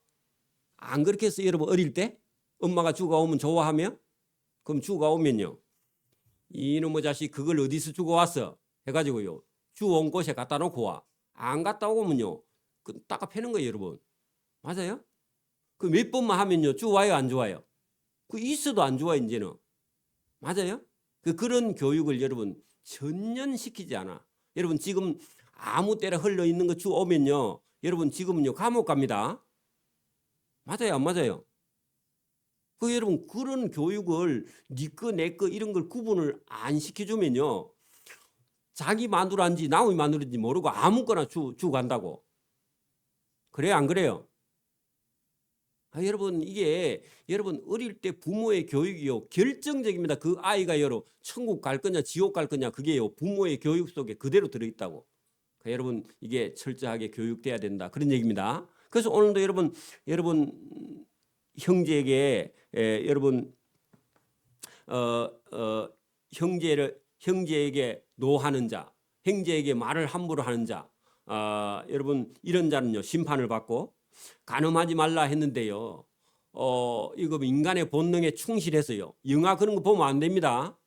안 그렇게 했어요 여러분? 어릴 때 엄마가 주워 오면 좋아하며? 그럼 주워 오면요 이놈의 자식 그걸 어디서 주워 왔어 해가지고요 주워 온 곳에 갖다 놓고 와. 안 갖다 오면요 닦아 패는 거예요 여러분. 맞아요? 그 몇 번만 하면요 주워와요 안 좋아요? 있어도 안 좋아 이제는. 맞아요? 그런 교육을 여러분 전혀 시키지 않아. 여러분 지금 아무 때나 흘러 있는 거 주워 오면요 여러분 지금은요 감옥 갑니다. 맞아요 안 맞아요? 여러분 그런 교육을 네 거 내 거 이런 걸 구분을 안 시켜주면요 자기 마누라인지 남의 마누라인지 모르고 아무거나 주고 간다고. 그래요 안 그래요? 여러분 이게 여러분 어릴 때 부모의 교육이요 결정적입니다. 그 아이가 천국 갈 거냐 지옥 갈 거냐 그게요 부모의 교육 속에 그대로 들어있다고. 그러니까 여러분 이게 철저하게 교육돼야 된다 그런 얘기입니다. 그래서 오늘도 여러분 형제에게 여러분 형제에게 노하는 자, 형제에게 말을 함부로 하는 자, 여러분 이런 자는요 심판을 받고 간음하지 말라 했는데요. 이거 인간의 본능에 충실해서요. 영화 그런 거 보면 안 됩니다.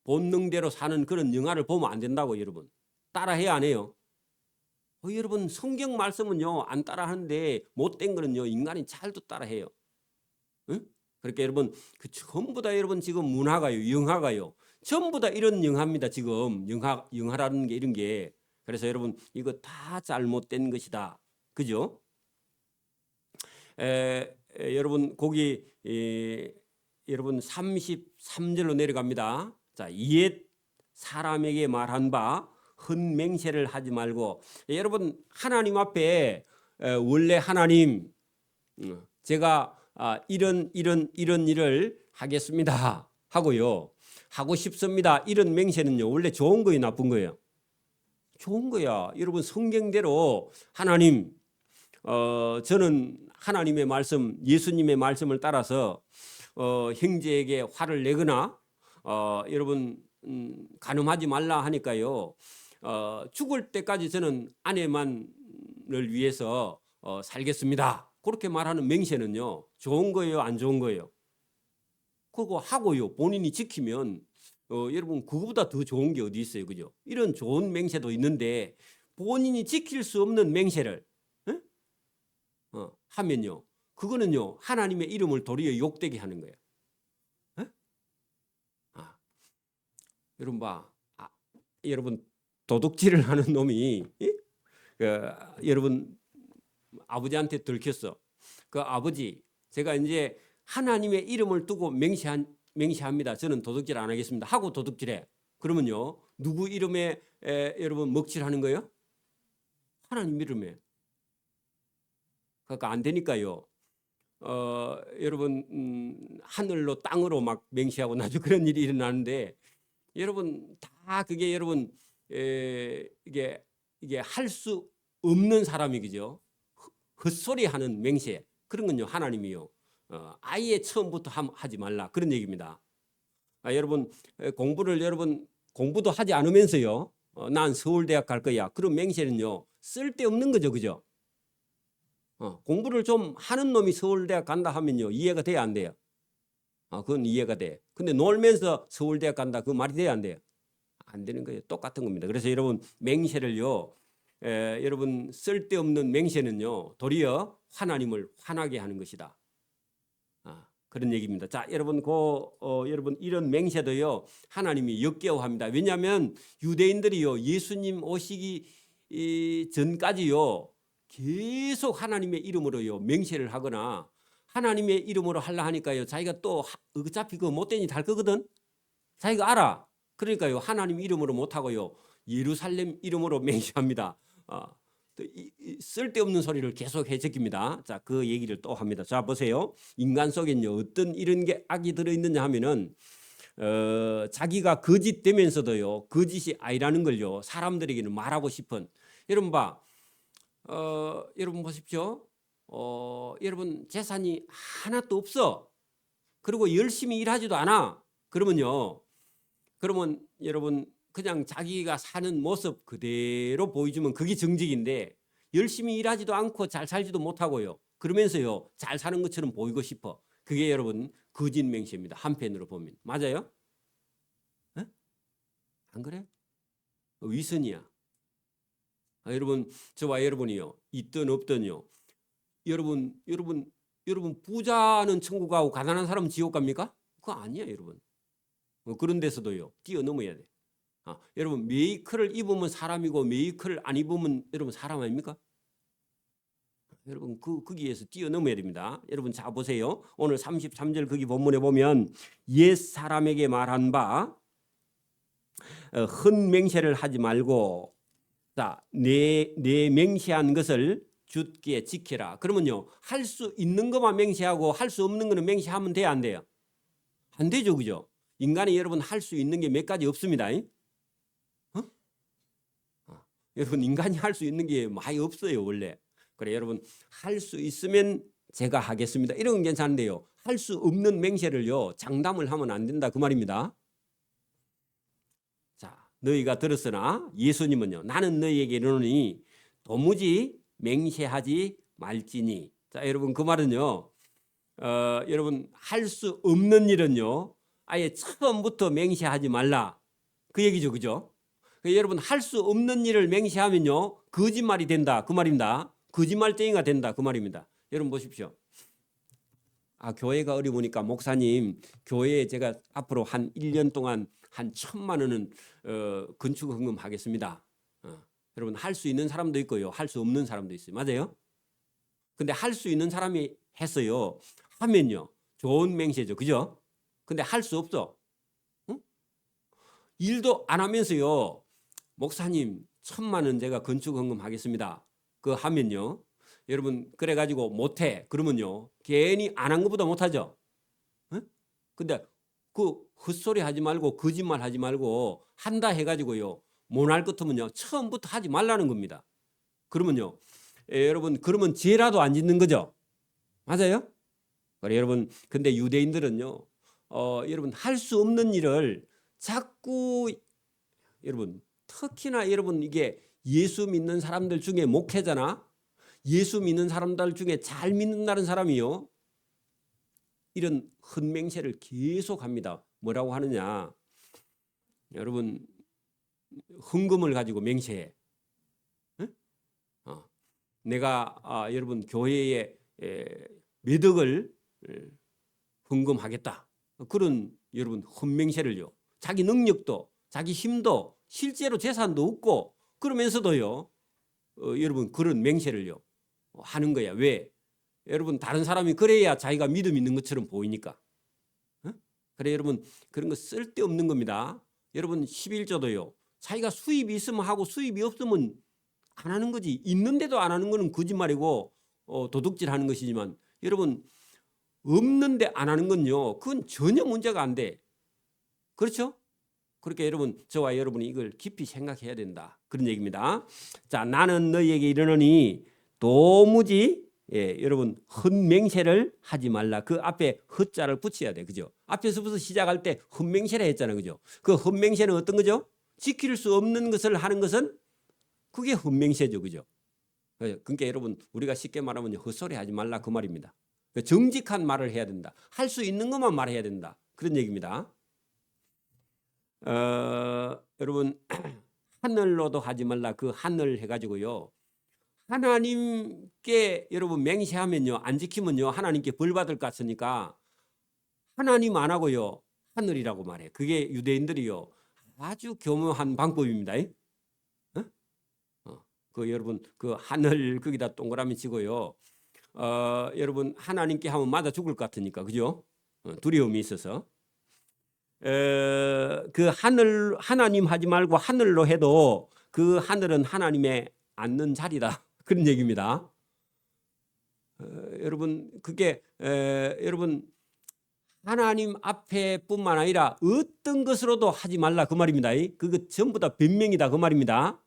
본능대로 사는 그런 영화를 보면 안 된다고 여러분. 따라해야 안 해요. 여러분 성경 말씀은요 안 따라하는데 못된 거는요 인간이 잘도 따라해요. 응? 그러니까 여러분 그 전부 다 여러분 지금 문화가요, 영화가요, 전부 다 이런 영화입니다. 지금 영화라는 게 이런 게. 그래서 여러분 이거 다 잘못된 것이다. 그죠? 여러분 거기 여러분 33절로 내려갑니다. 자, 옛 사람에게 말한 바 헛맹세를 하지 말고 여러분 하나님 앞에 원래 하나님 제가 이런 일을 하겠습니다 하고요. 하고 싶습니다. 이런 맹세는요. 원래 좋은 거예요, 나쁜 거예요? 좋은 거야. 여러분 성경대로 하나님 저는 하나님의 말씀, 예수님의 말씀을 따라서 형제에게 화를 내거나 여러분 간음하지 말라 하니까요. 죽을 때까지 저는 아내만을 위해서 살겠습니다. 그렇게 말하는 맹세는요. 좋은 거예요, 안 좋은 거예요? 그거 하고요. 본인이 지키면 여러분 그거보다 더 좋은 게 어디 있어요, 그죠? 이런 좋은 맹세도 있는데 본인이 지킬 수 없는 맹세를 하면요, 그거는요 하나님의 이름을 도리어 욕되게 하는 거예요. 여러분 봐, 여러분 도둑질을 하는 놈이 여러분 아버지한테 들켰어. 그 아버지, 제가 이제 하나님의 이름을 두고 맹세합니다. 저는 도둑질 안 하겠습니다. 하고 도둑질해. 그러면요, 누구 이름에 여러분 먹칠하는 거예요? 하나님 이름에. 그러니까 안 되니까요. 여러분 하늘로 땅으로 막 맹세하고 나중에 그런 일이 일어나는데 여러분 다 그게 여러분 이게 할 수 없는 사람이 그죠? 헛소리하는 맹세 그런 건요 하나님이요 아예 처음부터 하지 말라 그런 얘기입니다. 여러분 공부도 하지 않으면서요 난 서울대학 갈 거야 그런 맹세는요 쓸데없는 거죠, 그죠? 공부를 좀 하는 놈이 서울대학 간다 하면요 이해가 돼야 안 돼요? 그건 이해가 돼. 근데 놀면서 서울대학 간다 그 말이 돼야 안 돼요? 안 되는 거예요. 똑같은 겁니다. 그래서 여러분 맹세를요 여러분 쓸데없는 맹세는요 도리어 하나님을 화나게 하는 것이다. 그런 얘기입니다. 자, 여러분 여러분 이런 맹세도요 하나님이 역겨워합니다. 왜냐하면 유대인들이요 예수님 오시기 전까지요 계속 하나님의 이름으로요 맹세를 하거나 하나님의 이름으로 하려 하니까요 자기가 또 어차피 그 못된 일 할 거거든. 자기가 알아. 그러니까요 하나님 이름으로 못하고요 예루살렘 이름으로 맹세합니다. 쓸데없는 소리를 계속 해제깁니다. 자, 그 얘기를 또 합니다. 자, 보세요. 인간 속엔요 어떤 이런 게 악이 들어있느냐 하면은 자기가 거짓되면서도요 거짓이 아니라는 걸요 사람들에게는 말하고 싶은. 여러분 봐. 여러분 보십시오. 여러분 재산이 하나도 없어. 그리고 열심히 일하지도 않아. 그러면 여러분 그냥 자기가 사는 모습 그대로 보여주면 그게 정직인데 열심히 일하지도 않고 잘 살지도 못하고요. 그러면서요 잘 사는 것처럼 보이고 싶어. 그게 여러분 거짓 맹세입니다. 한편으로 보면. 맞아요? 에? 안 그래? 위선이야. 여러분 저와 여러분이요 있든 없든요 여러분 부자는 천국 가고 가난한 사람은 지옥 갑니까? 그거 아니야 여러분. 그런 데서도요 뛰어넘어야 돼. 여러분 메이크를 입으면 사람이고 메이크를 안 입으면 여러분 사람 아닙니까? 여러분 거기에서 뛰어넘어야 됩니다. 여러분 자 보세요. 오늘 33절 거기 본문에 보면 옛 사람에게 말한 바 헛맹세를 하지 말고 자, 내 맹세한 것을 주께 지켜라. 그러면요, 할 수 있는 것만 맹세하고 할 수 없는 거는 맹세하면 돼요, 안 돼요? 안 되죠, 그죠? 인간이 여러분 할 수 있는 게 몇 가지 없습니다. 어? 여러분 인간이 할 수 있는 게 많이 없어요, 원래. 그래 여러분 할 수 있으면 제가 하겠습니다. 이런 건 괜찮은데요. 할 수 없는 맹세를요, 장담을 하면 안 된다 그 말입니다. 자, 너희가 들었으나 예수님은요, 나는 너희에게 이르노니 도무지 맹세하지 말지니. 자, 여러분 그 말은요, 여러분 할 수 없는 일은요, 아예 처음부터 맹세하지 말라 그 얘기죠, 그죠? 여러분 할 수 없는 일을 맹세하면요, 거짓말이 된다 그 말입니다. 거짓말쟁이가 된다 그 말입니다. 여러분 보십시오. 교회가 어려우니까 목사님, 교회에 제가 앞으로 한 1년 동안 한 1,000만 원은 건축 헌금 하겠습니다. 여러분 할 수 있는 사람도 있고요, 할 수 없는 사람도 있어요. 맞아요? 근데 할 수 있는 사람이 했어요. 하면요, 좋은 맹세죠, 그죠? 근데 할 수 없어. 응? 일도 안 하면서요, 목사님 1,000만 원 제가 건축 헌금 하겠습니다. 그거 하면요, 여러분 그래가지고 못해. 그러면요, 괜히 안 한 것보다 못하죠. 응? 근데 그 헛소리 하지 말고 거짓말 하지 말고 한다 해가지고요, 못할 것 같으면요, 처음부터 하지 말라는 겁니다. 그러면요, 여러분 그러면 죄라도 안 짓는 거죠. 맞아요? 그래 여러분, 근데 유대인들은요, 여러분 할 수 없는 일을 자꾸, 여러분 특히나 여러분 이게 예수 믿는 사람들 중에 목회자나 예수 믿는 사람들 중에 잘 믿는다는 사람이요, 이런 헛맹세를 계속 합니다. 뭐라고 하느냐, 여러분 헌금을 가지고 맹세해. 응? 내가 여러분 교회에 몇 억을 헌금하겠다. 그런 여러분 헛맹세를요, 자기 능력도 자기 힘도 실제로 재산도 없고 그러면서도요, 여러분 그런 맹세를요 하는 거야. 왜? 여러분 다른 사람이 그래야 자기가 믿음 있는 것처럼 보이니까. 그래 여러분 그런 거 쓸데없는 겁니다. 여러분 11조도요, 자기가 수입이 있으면 하고 수입이 없으면 안 하는 거지. 있는데도 안 하는 거는 거짓말이고 도둑질하는 것이지만, 여러분 없는데 안 하는 건요, 그건 전혀 문제가 안 돼. 그렇죠? 그렇게 여러분 저와 여러분이 이걸 깊이 생각해야 된다 그런 얘기입니다. 자, 나는 너희에게 이르노니 도무지, 여러분 헛맹세를 하지 말라. 그 앞에 헛자를 붙여야 돼, 그죠? 앞에서부터 시작할 때 헛맹세라 했잖아, 그죠? 그 헛맹세는 어떤 거죠? 지킬 수 없는 것을 하는 것은 그게 헛맹세죠, 그죠? 그러니까 여러분 우리가 쉽게 말하면 헛소리 하지 말라 그 말입니다. 정직한 말을 해야 된다. 할 수 있는 것만 말해야 된다 그런 얘기입니다. 여러분 하늘로도 하지 말라. 그 하늘 해가지고요, 하나님께 여러분 맹세하면요, 안 지키면요 하나님께 벌 받을 것 같으니까 하나님 안 하고요 하늘이라고 말해. 그게 유대인들이요 아주 교묘한 방법입니다. 그 여러분 그 하늘 거기다 동그라미 치고요, 여러분 하나님께 하면 맞아 죽을 것 같으니까, 그죠? 두려움이 있어서 그 하늘, 하나님 하지 말고 하늘로 해도 그 하늘은 하나님의 앉는 자리다 그런 얘기입니다. 여러분 그게 여러분 하나님 앞에뿐만 아니라 어떤 것으로도 하지 말라 그 말입니다. 그거 전부 다 변명이다 그 말입니다.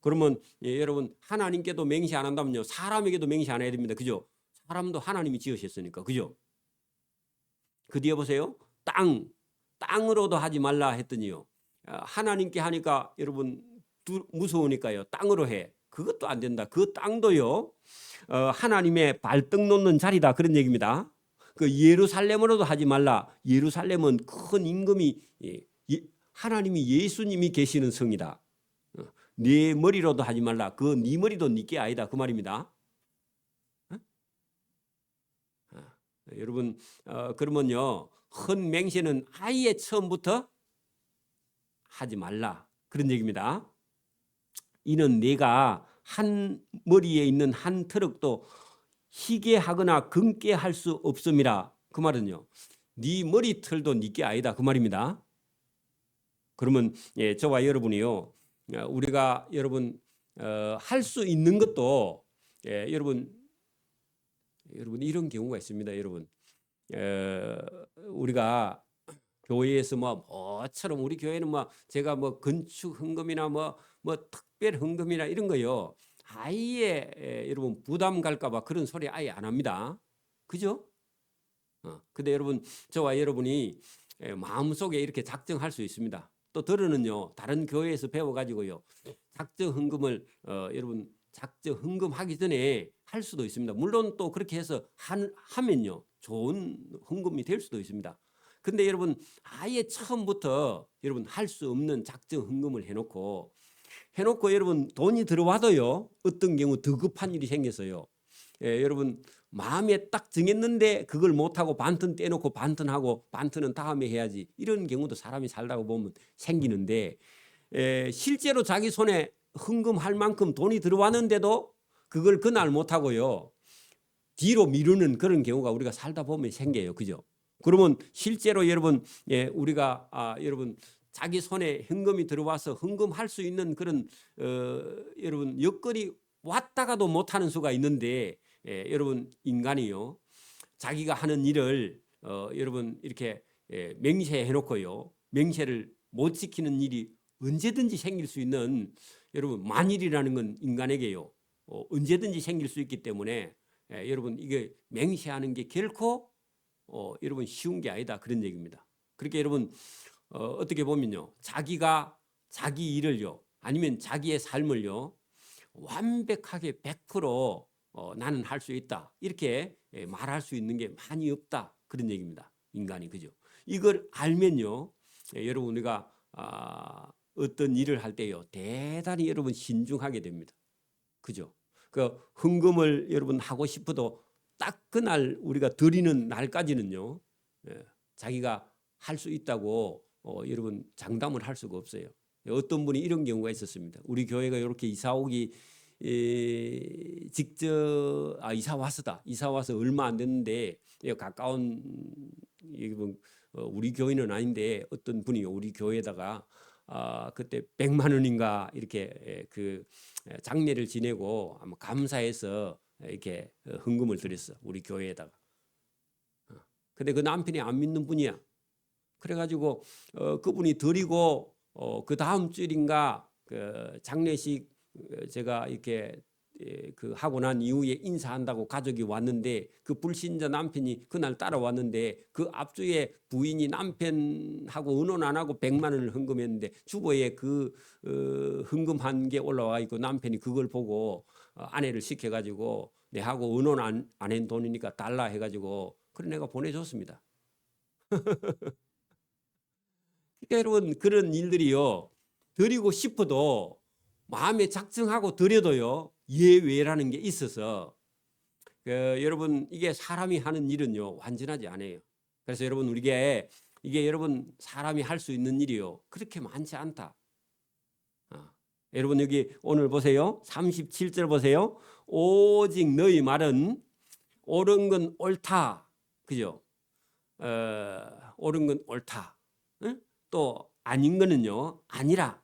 그러면 여러분 하나님께도 맹세 안 한다면요, 사람에게도 맹세 안 해야 됩니다. 그죠? 사람도 하나님이 지으셨으니까, 그죠? 그 뒤에 보세요. 땅으로도 하지 말라 했더니요, 하나님께 하니까 여러분 무서우니까요 땅으로 해. 그것도 안 된다. 그 땅도요 하나님의 발등 놓는 자리다 그런 얘기입니다. 그 예루살렘으로도 하지 말라. 예루살렘은 큰 임금이, 하나님이 예수님이 계시는 성이다. 네 머리로도 하지 말라. 그 네 머리도 네게 아니다 그 말입니다. 여러분 그러면요 헛맹세는 아예 처음부터 하지 말라 그런 얘기입니다. 이는 네가 한 머리에 있는 한 트럭도 희게 하거나 금게 할 수 없음이라. 그 말은요, 네 머리털도 네게 아니다 그 말입니다. 그러면 저와 여러분이요, 우리가 여러분 할 수 있는 것도 여러분 이런 경우가 있습니다. 여러분 우리가 교회에서 뭐처럼 우리 교회는 제가 건축 헌금이나 특별 헌금이나 이런 거요. 아예 여러분 부담 갈까봐 그런 소리 아예 안 합니다. 그죠? 근데 여러분 저와 여러분이 마음속에 이렇게 작정할 수 있습니다. 또 들으는요 다른 교회에서 배워가지고요 작정 헌금을 여러분 작정 헌금하기 전에 할 수도 있습니다. 물론 또 그렇게 해서 하면요 좋은 헌금이 될 수도 있습니다. 근데 여러분 아예 처음부터 여러분 할 수 없는 작정 헌금을 해놓고 여러분 돈이 들어와도요 어떤 경우 더 급한 일이 생겼어요. 여러분 마음에 딱 정했는데 그걸 못하고 반튼 떼놓고 반튼하고 반튼은 다음에 해야지 이런 경우도 사람이 살다가 보면 생기는데 실제로 자기 손에 헌금할 만큼 돈이 들어왔는데도 그걸 그날 못하고요 뒤로 미루는 그런 경우가 우리가 살다 보면 생겨요. 그죠? 그러면 실제로 여러분 우리가 여러분 자기 손에 헌금이 들어와서 헌금할 수 있는 그런 여러분 여건이 왔다가도 못하는 수가 있는데 여러분 인간이요 자기가 하는 일을 여러분 이렇게 맹세해 놓고요 맹세를 못 지키는 일이 언제든지 생길 수 있는 여러분 만일이라는 건 인간에게요 언제든지 생길 수 있기 때문에 여러분 이게 맹세하는 게 결코 여러분 쉬운 게 아니다 그런 얘기입니다. 그렇게 여러분 어떻게 보면요 자기가 자기 일을요 아니면 자기의 삶을요 완벽하게 100% 나는 할 수 있다 이렇게 말할 수 있는 게 많이 없다 그런 얘기입니다. 인간이 그죠? 이걸 알면요 여러분 우리가 어떤 일을 할 때요 대단히 여러분 신중하게 됩니다. 그죠? 그 헌금을 여러분 하고 싶어도 딱 그날 우리가 드리는 날까지는요 자기가 할 수 있다고 여러분 장담을 할 수가 없어요. 어떤 분이 이런 경우가 있었습니다. 우리 교회가 이렇게 이사 오기 직접 이사 와서 얼마 안 됐는데 가까운 우리 교회는 아닌데 어떤 분이 우리 교회에다가 그때 100만 원인가 이렇게 그 장례를 지내고 아마 감사해서 이렇게 헌금을 드렸어 우리 교회에다가. 근데 그 남편이 안 믿는 분이야. 그래가지고 그분이 드리고 그 다음 주일인가 그 장례식 제가 이렇게 그 하고 난 이후에 인사한다고 가족이 왔는데 그 불신자 남편이 그날 따라왔는데 그 앞주에 부인이 남편하고 의논 안 하고 100만 원을 헌금했는데 주보에 그 헌금한 게 올라와 있고 남편이 그걸 보고 아내를 시켜가지고 내하고 의논 안 한 돈이니까 달라 해가지고 그래 내가 보내줬습니다. 여러분 그런 일들이요 드리고 싶어도 마음에 작정하고 드려도요 예외라는 게 있어서 여러분 이게 사람이 하는 일은요 완전하지 않아요. 그래서 여러분 이게 여러분 사람이 할 수 있는 일이요 그렇게 많지 않다. 여러분 여기 오늘 보세요 37절 보세요. 오직 너희 말은 옳은 건 옳다. 그죠? 옳은 건 옳다. 응? 또 아닌 거는요 아니라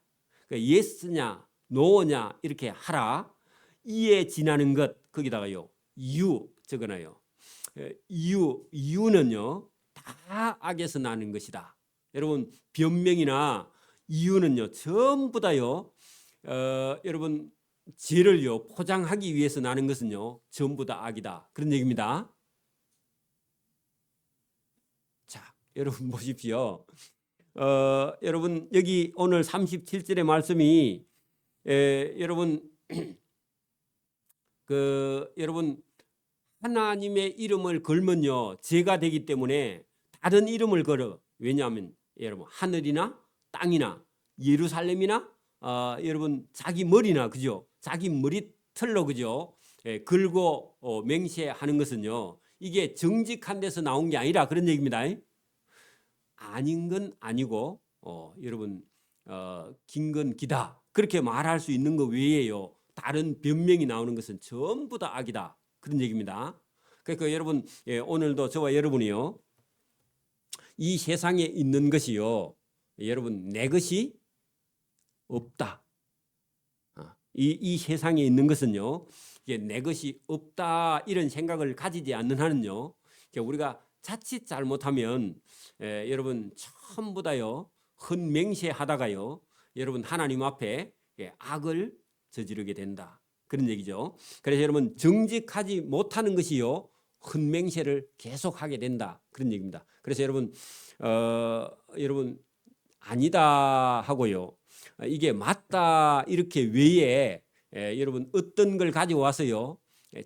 예스냐 노냐 이렇게 하라. 이에 지나는 것 거기다가요 이유 적어놔요. 이유는요 다 악에서 나는 것이다. 여러분 변명이나 이유는요 전부 다요 여러분 죄를요 포장하기 위해서 나는 것은요 전부 다 악이다 그런 얘기입니다. 자 여러분 보십시오. 여러분 여기 오늘 37절의 말씀이 여러분 여러분 하나님의 이름을 걸면요 죄가 되기 때문에 다른 이름을 걸어. 왜냐하면 여러분 하늘이나 땅이나 예루살렘이나 여러분 자기 머리나 그죠? 자기 머리털로 그죠? 걸고 맹세하는 것은요 이게 정직한 데서 나온 게 아니라 그런 얘기입니다. 아닌 건 아니고 여러분 긴 건 기다 그렇게 말할 수 있는 것 외에요 다른 변명이 나오는 것은 전부 다 악이다 그런 얘기입니다. 그러니까 여러분 오늘도 저와 여러분이요 이 세상에 있는 것이요 여러분 내 것이 없다. 이 세상에 있는 것은요 이게 내 것이 없다 이런 생각을 가지지 않는 한은요. 우리가 자칫 잘못하면 여러분 전부 다요 헌맹세하다가요 여러분 하나님 앞에 악을 저지르게 된다 그런 얘기죠. 그래서 여러분 정직하지 못하는 것이요 헌맹세를 계속하게 된다 그런 얘기입니다. 그래서 여러분 여러분 아니다 하고요 이게 맞다 이렇게 외에 여러분 어떤 걸 가지고 와서요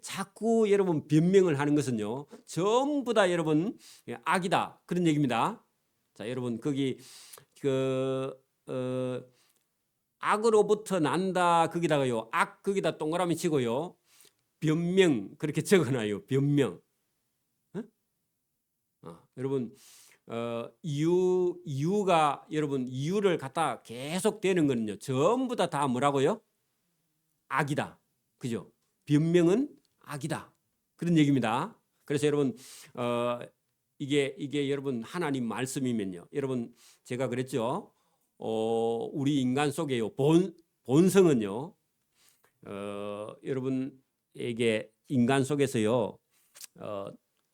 자꾸 여러분 변명을 하는 것은요 전부 다 여러분 악이다 그런 얘기입니다. 자 여러분 거기 악으로부터 난다 거기다가요 악 거기다 동그라미 치고요 변명 그렇게 적어놔요. 변명. 여러분 이유가 여러분 이유를 갖다 계속 되는 거는요 전부 다 뭐라고요? 악이다. 그죠? 변명은 악이다. 그런 얘기입니다. 그래서 여러분 이게 여러분 하나님 말씀이면요. 여러분 제가 그랬죠. 우리 인간 속에요. 본성은요. 여러분에게 인간 속에서요.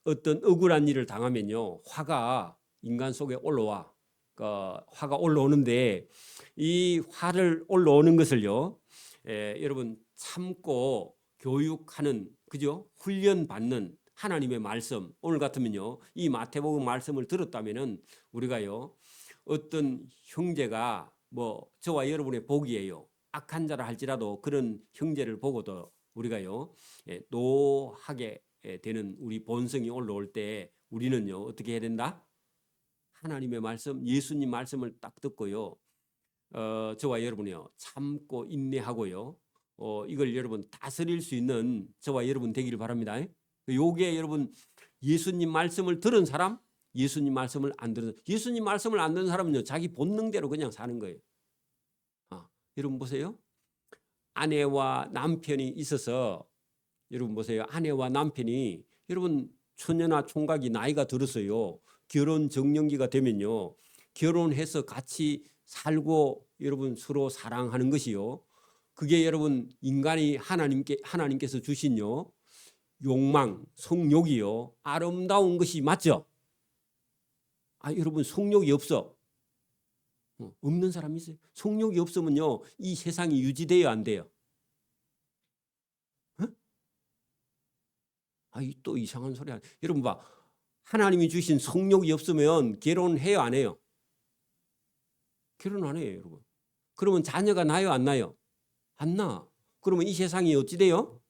어떤 억울한 일을 당하면요. 화가 인간 속에 올라와. 화가 올라오는데 이 화를 올라오는 것을요. 여러분 참고 교육하는 그죠? 훈련 받는 하나님의 말씀 오늘 같으면요. 이 마태복음 말씀을 들었다면은 우리가요. 어떤 형제가 뭐 저와 여러분의 복이에요. 악한 자라 할지라도 그런 형제를 보고도 우리가요. 노하게 되는 우리 본성이 올라올 때 우리는요. 어떻게 해야 된다? 하나님의 말씀, 예수님 말씀을 딱 듣고요. 저와 여러분이요. 참고 인내하고요. 이걸 여러분 다스릴 수 있는 저와 여러분 되기를 바랍니다. 요게 여러분 예수님 말씀을 들은 사람, 예수님 말씀을 안 들은 예수님 말씀을 안 듣는 사람은요. 자기 본능대로 그냥 사는 거예요. 여러분 보세요. 아내와 남편이 있어서 여러분 보세요. 아내와 남편이 여러분 처녀나 총각이 나이가 들었어요. 결혼 정년기가 되면요. 결혼해서 같이 살고 여러분 서로 사랑하는 것이요. 그게 여러분 인간이 하나님께서 주신요. 욕망, 성욕이요. 아름다운 것이 맞죠? 여러분 성욕이 없어. 없는 사람이 있어요. 성욕이 없으면요. 이 세상이 유지돼야 안 돼요. 또 이상한 소리 하네. 여러분 봐. 하나님이 주신 성욕이 없으면 결혼해요 안 해요? 결혼 안 해요 여러분. 그러면 자녀가 나요 안 나요? 안 나. 그러면 이 세상이 어찌 돼요?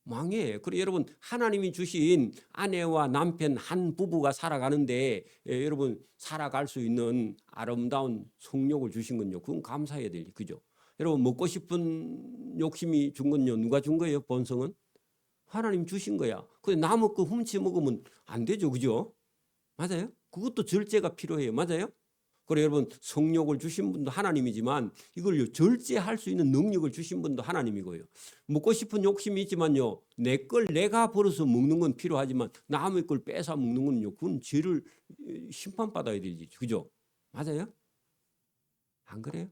망해. 그리고 여러분 하나님이 주신 아내와 남편 한 부부가 살아가는데 여러분 살아갈 수 있는 아름다운 성욕을 주신 건요. 그건 감사해야 될 일. 그죠? 여러분 먹고 싶은 욕심이 준 건요. 누가 준 거예요? 본성은? 하나님 주신 거야. 근데 남의 거 훔치 먹으면 안 되죠. 그죠? 맞아요? 그것도 절제가 필요해요. 맞아요? 그래 여러분 성욕을 주신 분도 하나님이지만 이걸 절제할 수 있는 능력을 주신 분도 하나님이고요. 먹고 싶은 욕심이 있지만요. 내 걸 내가 벌어서 먹는 건 필요하지만 남의 걸 뺏어 먹는 건요. 그건 죄를 심판받아야 되지. 그죠? 맞아요? 안 그래요?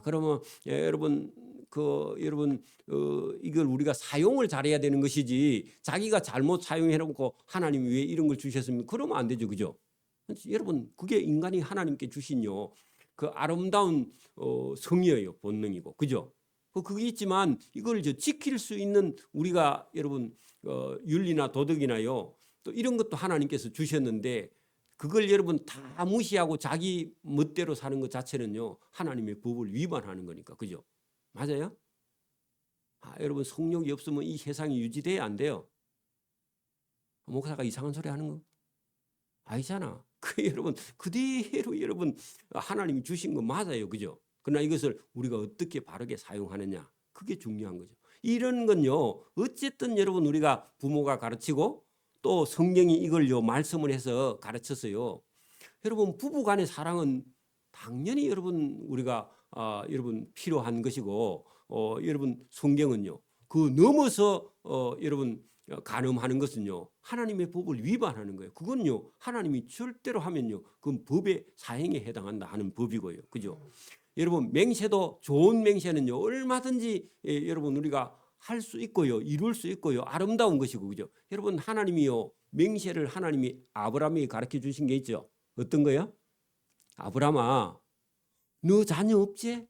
그러면 여러분 이걸 우리가 사용을 잘해야 되는 것이지 자기가 잘못 사용해놓고 하나님이 왜 이런 걸 주셨으면 그러면 안 되죠. 그죠? 여러분 그게 인간이 하나님께 주신요 그 아름다운 성이에요. 본능이고 그죠? 그게 있지만 이걸 지킬 수 있는 우리가 여러분 윤리나 도덕이나요 또 이런 것도 하나님께서 주셨는데 그걸 여러분 다 무시하고 자기 멋대로 사는 것 자체는요 하나님의 법을 위반하는 거니까 그죠? 맞아요? 여러분 성욕이 없으면 이 세상이 유지돼야 안 돼요. 목사가 이상한 소리 하는 거 아니잖아. 여러분 그대로 여러분 하나님이 주신 거 맞아요. 그죠? 그러나 이것을 우리가 어떻게 바르게 사용하느냐 그게 중요한 거죠. 이런 건요 어쨌든 여러분 우리가 부모가 가르치고 또 성경이 이걸요 말씀을 해서 가르쳤어요. 여러분 부부간의 사랑은 당연히 여러분 우리가 여러분 필요한 것이고 여러분 성경은요 그 넘어서 여러분 간음하는 것은요 하나님의 법을 위반하는 거예요. 그건요 하나님이 절대로 하면요 그건 법의 사행에 해당한다 하는 법이고요. 그죠? 여러분 맹세도 좋은 맹세는요 얼마든지 여러분 우리가 할 수 있고요. 이룰 수 있고요. 아름다운 것이고 그죠? 여러분 하나님이요. 맹세를 하나님이 아브라함에게 가르쳐 주신 게 있죠. 어떤 거요? 아브라함아 너 자녀 없지?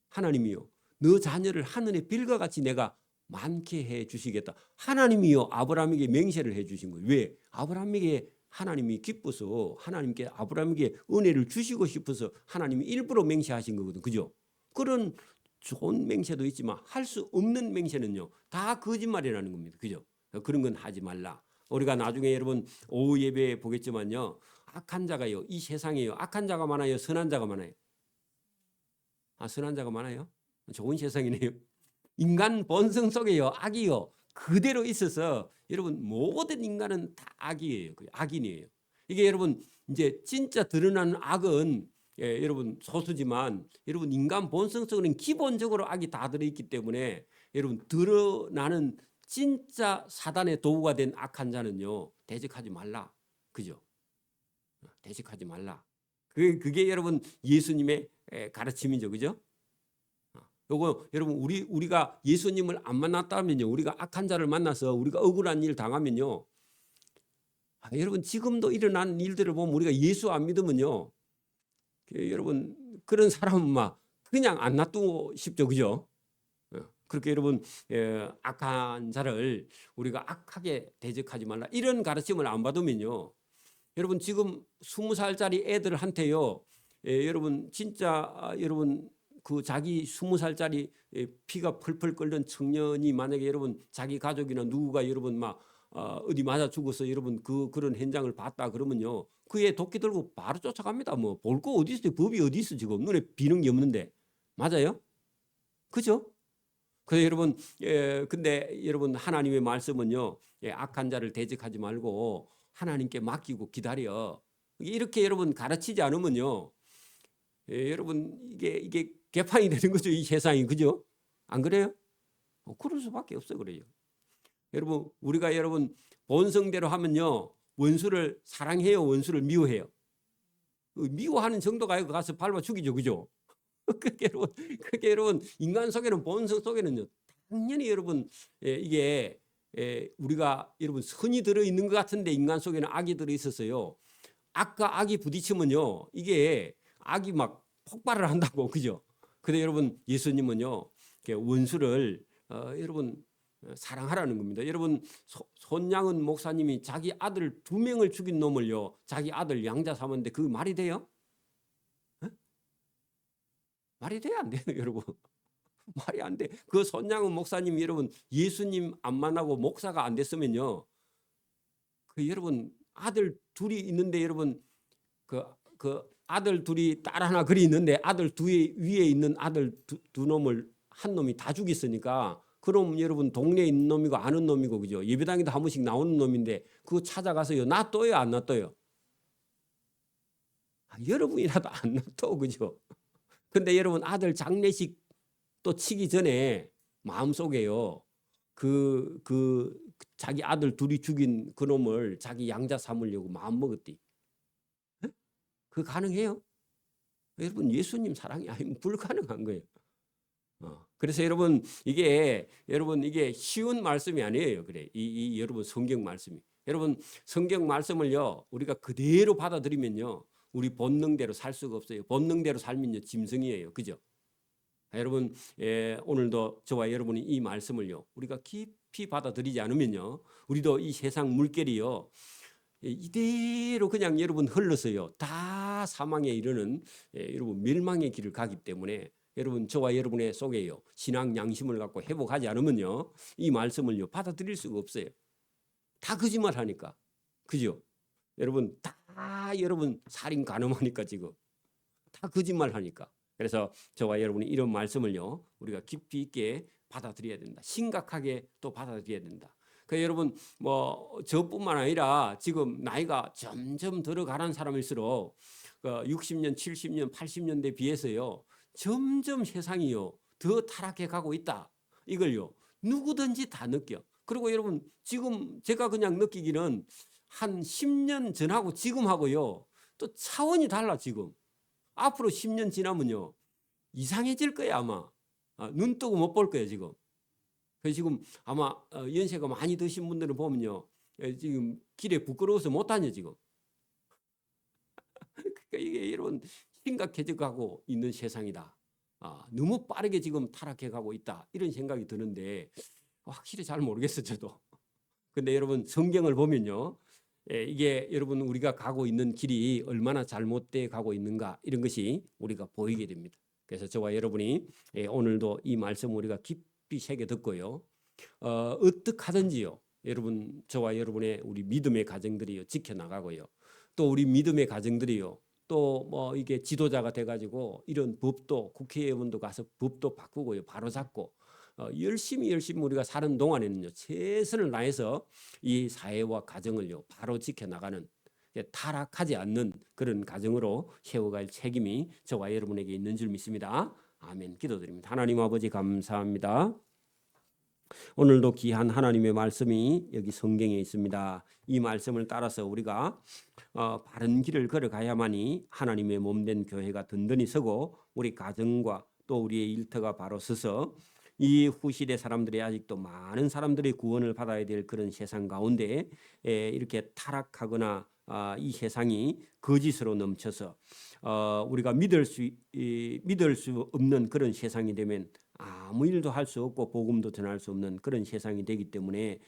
하나님이요. 너 자녀를 하늘의 별과 같이 내가 많게 해 주시겠다. 하나님이요. 아브라함에게 맹세를 해 주신 거예요. 왜? 아브라함에게 하나님이 기뻐서 하나님께 아브라함에게 은혜를 주시고 싶어서 하나님이 일부러 맹세하신 거거든. 그죠? 그런 좋은 맹세도 있지만 할 수 없는 맹세는요. 다 거짓말이라는 겁니다. 그죠? 그런 건 하지 말라. 우리가 나중에 여러분 오후 예배에 보겠지만요. 악한 자가요. 이 세상에요. 악한 자가 많아요. 선한 자가 많아요. 선한 자가 많아요. 좋은 세상이네요. 인간 본성 속에요. 악이요. 그대로 있어서 여러분 모든 인간은 다 악이에요. 악인이에요. 이게 여러분 이제 진짜 드러나는 악은 여러분 소수지만 여러분 인간 본성 속에는 기본적으로 악이 다 들어있기 때문에 여러분 드러나는 진짜 사단의 도구가 된 악한 자는요. 대적하지 말라. 그죠? 대적하지 말라. 그게 여러분 예수님의 가르침이죠. 그죠? 요거 여러분 우리가 예수님을 안 만났다면요. 우리가 악한 자를 만나서 우리가 억울한 일 당하면요. 여러분 지금도 일어나는 일들을 보면 우리가 예수 안 믿으면요. 여러분 그런 사람은 막 그냥 안 놔두고 싶죠. 그죠? 그렇게 여러분 악한 자를 우리가 악하게 대적하지 말라. 이런 가르침을 안 받으면요. 여러분 지금 20살짜리 애들한테요. 여러분 진짜 여러분 그 자기 20살짜리 피가 펄펄 끓는 청년이 만약에 여러분 자기 가족이나 누구가 여러분 막 어디 맞아 죽어서 여러분 그런 현장을 봤다 그러면요. 그 애 도끼 들고 바로 쫓아갑니다. 뭐 볼 거 어디 있어요? 법이 어디 있어 지금 눈에 비는 게 없는데 맞아요? 그죠? 그래서 여러분 근데 여러분 하나님의 말씀은요. 악한 자를 대적하지 말고 하나님께 맡기고 기다려. 이렇게 여러분 가르치지 않으면요. 여러분 이게 개판이 되는 거죠. 이 세상이. 그죠? 안 그래요? 그럴 수밖에 없어 그래요. 여러분 우리가 여러분 본성대로 하면요. 원수를 사랑해요. 원수를 미워해요. 미워하는 정도가 가서 밟아 죽이죠. 그죠? 그게 여러분 인간 속에는 본성 속에는요. 당연히 여러분 이게 우리가 여러분 선이 들어있는 것 같은데 인간 속에는 악이 들어있어서요. 악과 악이 부딪히면요. 이게 악이 막 폭발을 한다고. 그죠? 근데 여러분 예수님은요. 원수를 여러분 사랑하라는 겁니다. 여러분 손양은 목사님이 자기 아들 2명을 죽인 놈을요. 자기 아들 양자 삼았는데 그게 말이 돼요? 에? 말이 돼야 안 돼요, 여러분. 말이 안 돼. 그 손양은 목사님 여러분 예수님 안 만나고 목사가 안 됐으면요. 그 여러분 아들 둘이 있는데 여러분 그 아들 둘이 딸 하나 그리 있는데 아들 위에 있는 아들 두 놈을 한 놈이 다 죽였으니까 그럼 여러분 동네에 있는 놈이고 아는 놈이고 그죠? 예배당에도 한 번씩 나오는 놈인데 그거 찾아가서요. 놔둬요 안 놔둬요? 여러분이라도 안 놔둬 그죠? 근데 여러분 아들 장례식 또 치기 전에 마음속에요. 그 자기 아들 둘이 죽인 그 놈을 자기 양자 삼으려고 마음먹었디. 그 가능해요? 여러분 예수님 사랑이 아니면 불가능한 거예요. 그래서 여러분 이게 쉬운 말씀이 아니에요. 그래 이 여러분 성경 말씀이 여러분 성경 말씀을요 우리가 그대로 받아들이면요 우리 본능대로 살 수가 없어요. 본능대로 살면요 짐승이에요. 그죠? 여러분 오늘도 저와 여러분이 이 말씀을요 우리가 깊이 받아들이지 않으면요 우리도 이 세상 물결이요 이대로 그냥 여러분 흘러서요 다 사망에 이르는 여러분 멸망의 길을 가기 때문에 여러분 저와 여러분의 속에요 신앙 양심을 갖고 회복하지 않으면요 이 말씀을요 받아들일 수가 없어요. 다 거짓말하니까. 그죠? 여러분 다 여러분 살인 간음하니까 지금 다 거짓말하니까. 그래서 저와 여러분이 이런 말씀을요 우리가 깊이 있게 받아들여야 된다. 심각하게 또 받아들여야 된다. 그 여러분 뭐 저뿐만 아니라 지금 나이가 점점 들어가는 사람일수록 60년, 70년, 80년대 비해서요 점점 세상이요 더 타락해 가고 있다. 이걸요 누구든지 다 느껴. 그리고 여러분 지금 제가 그냥 느끼기는 한 10년 전하고 지금하고요 또 차원이 달라. 지금 앞으로 10년 지나면요 이상해질 거야 아마. 눈 뜨고 못 볼 거예요 지금. 그래서 지금 아마 연세가 많이 드신 분들은 보면요, 지금 길에 부끄러워서 못 다녀 지금. 그러니까 이게 여러분 심각해져 가고 있는 세상이다. 너무 빠르게 지금 타락해 가고 있다. 이런 생각이 드는데 확실히 잘 모르겠어 저도. 근데 여러분 성경을 보면요, 이게 여러분 우리가 가고 있는 길이 얼마나 잘못돼 가고 있는가 이런 것이 우리가 보이게 됩니다. 그래서 저와 여러분이 오늘도 이 말씀 우리가 깊이 새겨 듣고요, 어떻게 하든지요, 여러분 저와 여러분의 우리 믿음의 가정들이요 지켜나가고요, 또 우리 믿음의 가정들이요 또 뭐 이게 지도자가 돼가지고 이런 법도 국회의원도 가서 법도 바꾸고요 바로 잡고 열심히 우리가 사는 동안에는요 최선을 다해서 이 사회와 가정을요 바로 지켜나가는, 타락하지 않는 그런 가정으로 세워갈 책임이 저와 여러분에게 있는 줄 믿습니다. 아멘. 기도드립니다. 하나님 아버지 감사합니다. 오늘도 귀한 하나님의 말씀이 여기 성경에 있습니다. 이 말씀을 따라서 우리가 바른 길을 걸어가야만이 하나님의 몸된 교회가 든든히 서고 우리 가정과 또 우리의 일터가 바로 서서 이 후시대 사람들이 아직도 많은 사람들의 구원을 받아야 될 그런 세상 가운데 이렇게 타락하거나 이 세상이 거짓으로 넘쳐서 우리가 믿을 수 없는 그런 세상이 되면 아무 일도 할 수 없고 복음도 전할 수 없는 그런 세상이 되기 때문에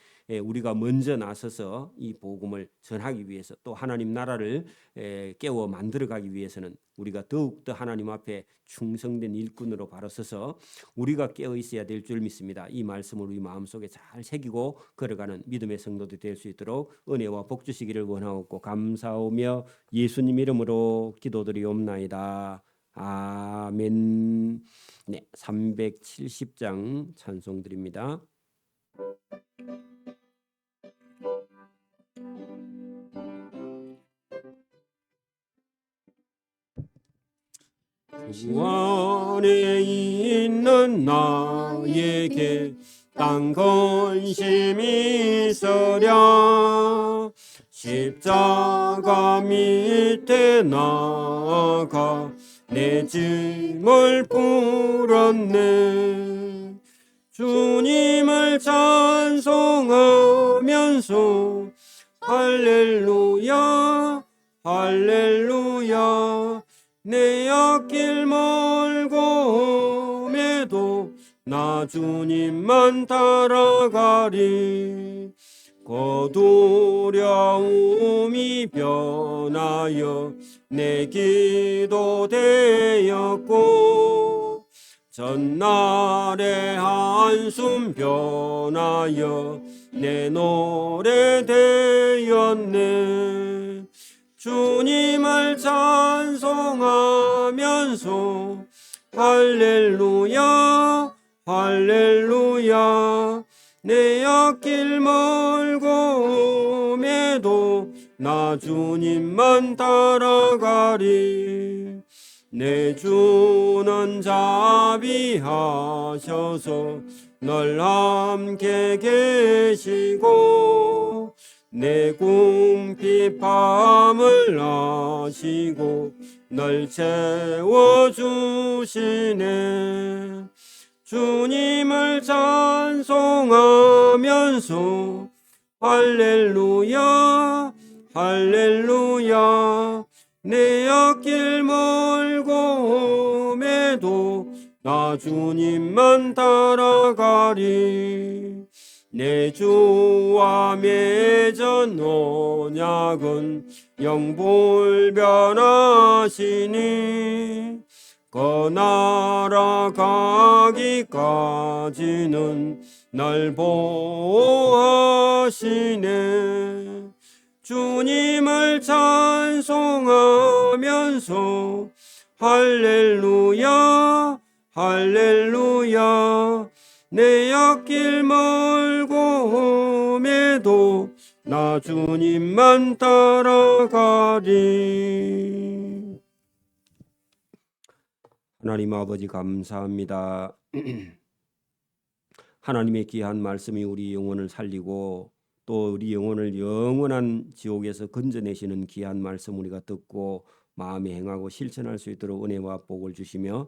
우리가 먼저 나서서 이 복음을 전하기 위해서 또 하나님 나라를 깨워 만들어가기 위해서는 우리가 더욱더 하나님 앞에 충성된 일꾼으로 바로 서서 우리가 깨어 있어야 될 줄 믿습니다. 이 말씀을 우리 마음속에 잘 새기고 걸어가는 믿음의 성도들이 될 수 있도록 은혜와 복 주시기를 원하옵고 감사하며 예수님 이름으로 기도드리옵나이다. 아멘. 네, 370장 찬송 드립니다. 주 안에 있는 나에게 딴 근심이 있으랴 십자가 밑에 나가 내 짐을 풀었네. 주님을 찬송하면서 할렐루야 할렐루야 내 앞길 멀고 험해도 나 주님만 따라가리. 거두려움이 변하여 내 기도 되었고 전날의 한숨 변하여 내 노래 되었네. 주님을 찬송하면서 할렐루야 할렐루야 내 앞길 멀고 험해도 나 주님만 따라가리. 내 주는 자비하셔서 늘 함께 계시고 내 궁핍함을 아시고 늘 채워주시네. 주님을 찬송하면서 할렐루야 할렐루야 내 앞길 멀고 험해도 나 주님만 따라가리. 내 주와 맺은 언약은 영불변하시니 그 나라 가기까지는 날 보호하시네. 주님을 찬송하면서 할렐루야 할렐루야 내 앞길 멀고 험해도 나 주님만 따라가리. 하나님 아버지 감사합니다. 하나님의 귀한 말씀이 우리 영혼을 살리고 또 우리 영혼을 영원한 지옥에서 건져내시는 귀한 말씀 우리가 듣고 마음에 행하고 실천할 수 있도록 은혜와 복을 주시며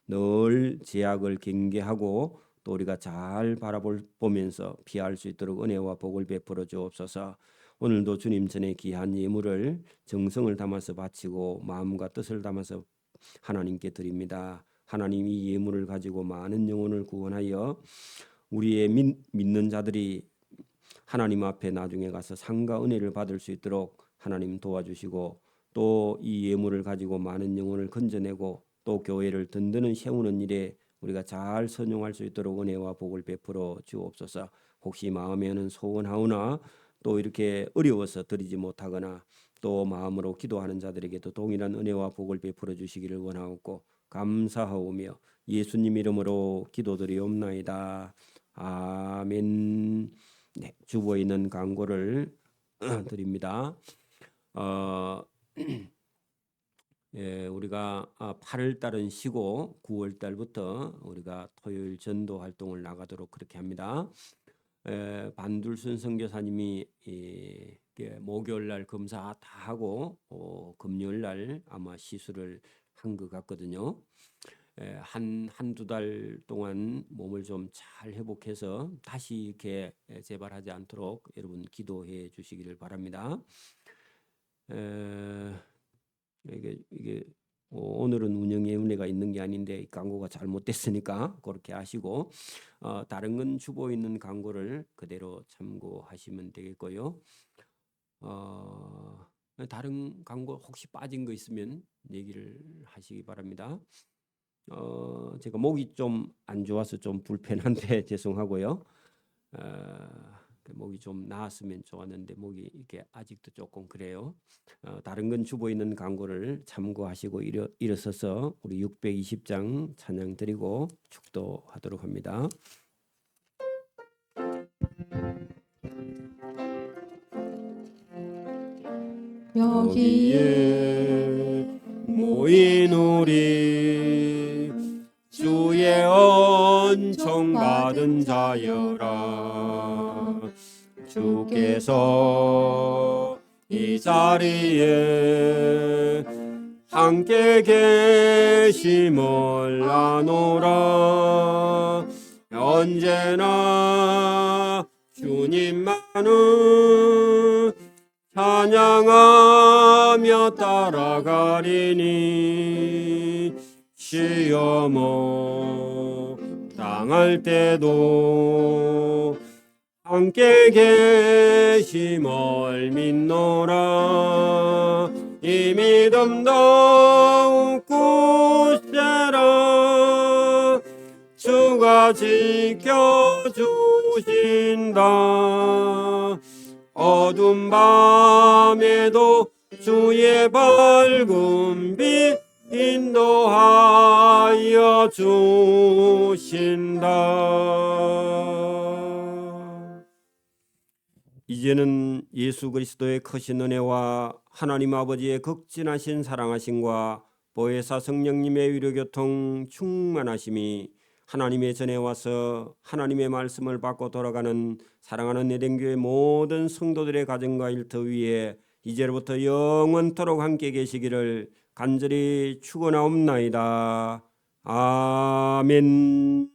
늘 제약을 경계하고 또 우리가 잘 바라보면서 피할 수 있도록 은혜와 복을 베풀어 주옵소서. 오늘도 주님 전에 귀한 예물을 정성을 담아서 바치고 마음과 뜻을 담아서 하나님께 드립니다. 하나님 이 예물을 가지고 많은 영혼을 구원하여 우리의 믿는 자들이 하나님 앞에 나중에 가서 상과 은혜를 받을 수 있도록 하나님 도와주시고, 또 이 예물을 가지고 많은 영혼을 건져내고 또 교회를 든든히 세우는 일에 우리가 잘 선용할 수 있도록 은혜와 복을 베풀어 주옵소서. 혹시 마음에는 소원하오나 또 이렇게 어려워서 드리지 못하거나 또 마음으로 기도하는 자들에게도 동일한 은혜와 복을 베풀어 주시기를 원하옵고 감사하오며 예수님 이름으로 기도드리옵나이다. 아멘. 네, 주보에 있는 광고를 드립니다. 예, 우리가 8월 달은 쉬고 9월 달부터 우리가 토요일 전도 활동을 나가도록 그렇게 합니다. 반둘순 선교사님이 목요일 날 검사 다 하고 금요일 날 아마 시술을 한 것 같거든요. 한두 달 동안 몸을 좀 잘 회복해서 다시 이렇게 재발하지 않도록 여러분 기도해 주시기를 바랍니다. 이게 오늘은 운영에 은혜가 있는 게 아닌데 광고가 잘못됐으니까 그렇게 하시고 다른 건 주보 있는 광고를 그대로 참고하시면 되겠고요. 다른 광고 혹시 빠진 거 있으면 얘기를 하시기 바랍니다. 제가 목이 좀 안 좋아서 좀 불편한데 죄송하고요. 목이 좀 나았으면 좋았는데 목이 이렇게 아직도 조금 그래요. 다른 건 주보 있는 광고를 참고하시고 일어서서 우리 620장 찬양 드리고 축도하도록 합니다. 여기에 모인 우리 주의 은총 받은 자여라. 주께서 이 자리에 함께 계심을 아노라. 언제나 주님만은 찬양하며 따라가리니 시험을 당할 때도 함께 계심을 믿노라. 이 믿음 더욱 굳세라. 주가 지켜주신다. 어두운 밤에도 주의 밝은 빛 인도하여 주신다. 이제는 예수 그리스도의 크신 은혜와 하나님 아버지의 극진하신 사랑하심과 보혜사 성령님의 위로교통 충만하심이 하나님의 전에 와서 하나님의 말씀을 받고 돌아가는 사랑하는 에덴교회 모든 성도들의 가정과 일터 위에 이제로부터 영원토록 함께 계시기를 간절히 축원하옵나이다. 아멘.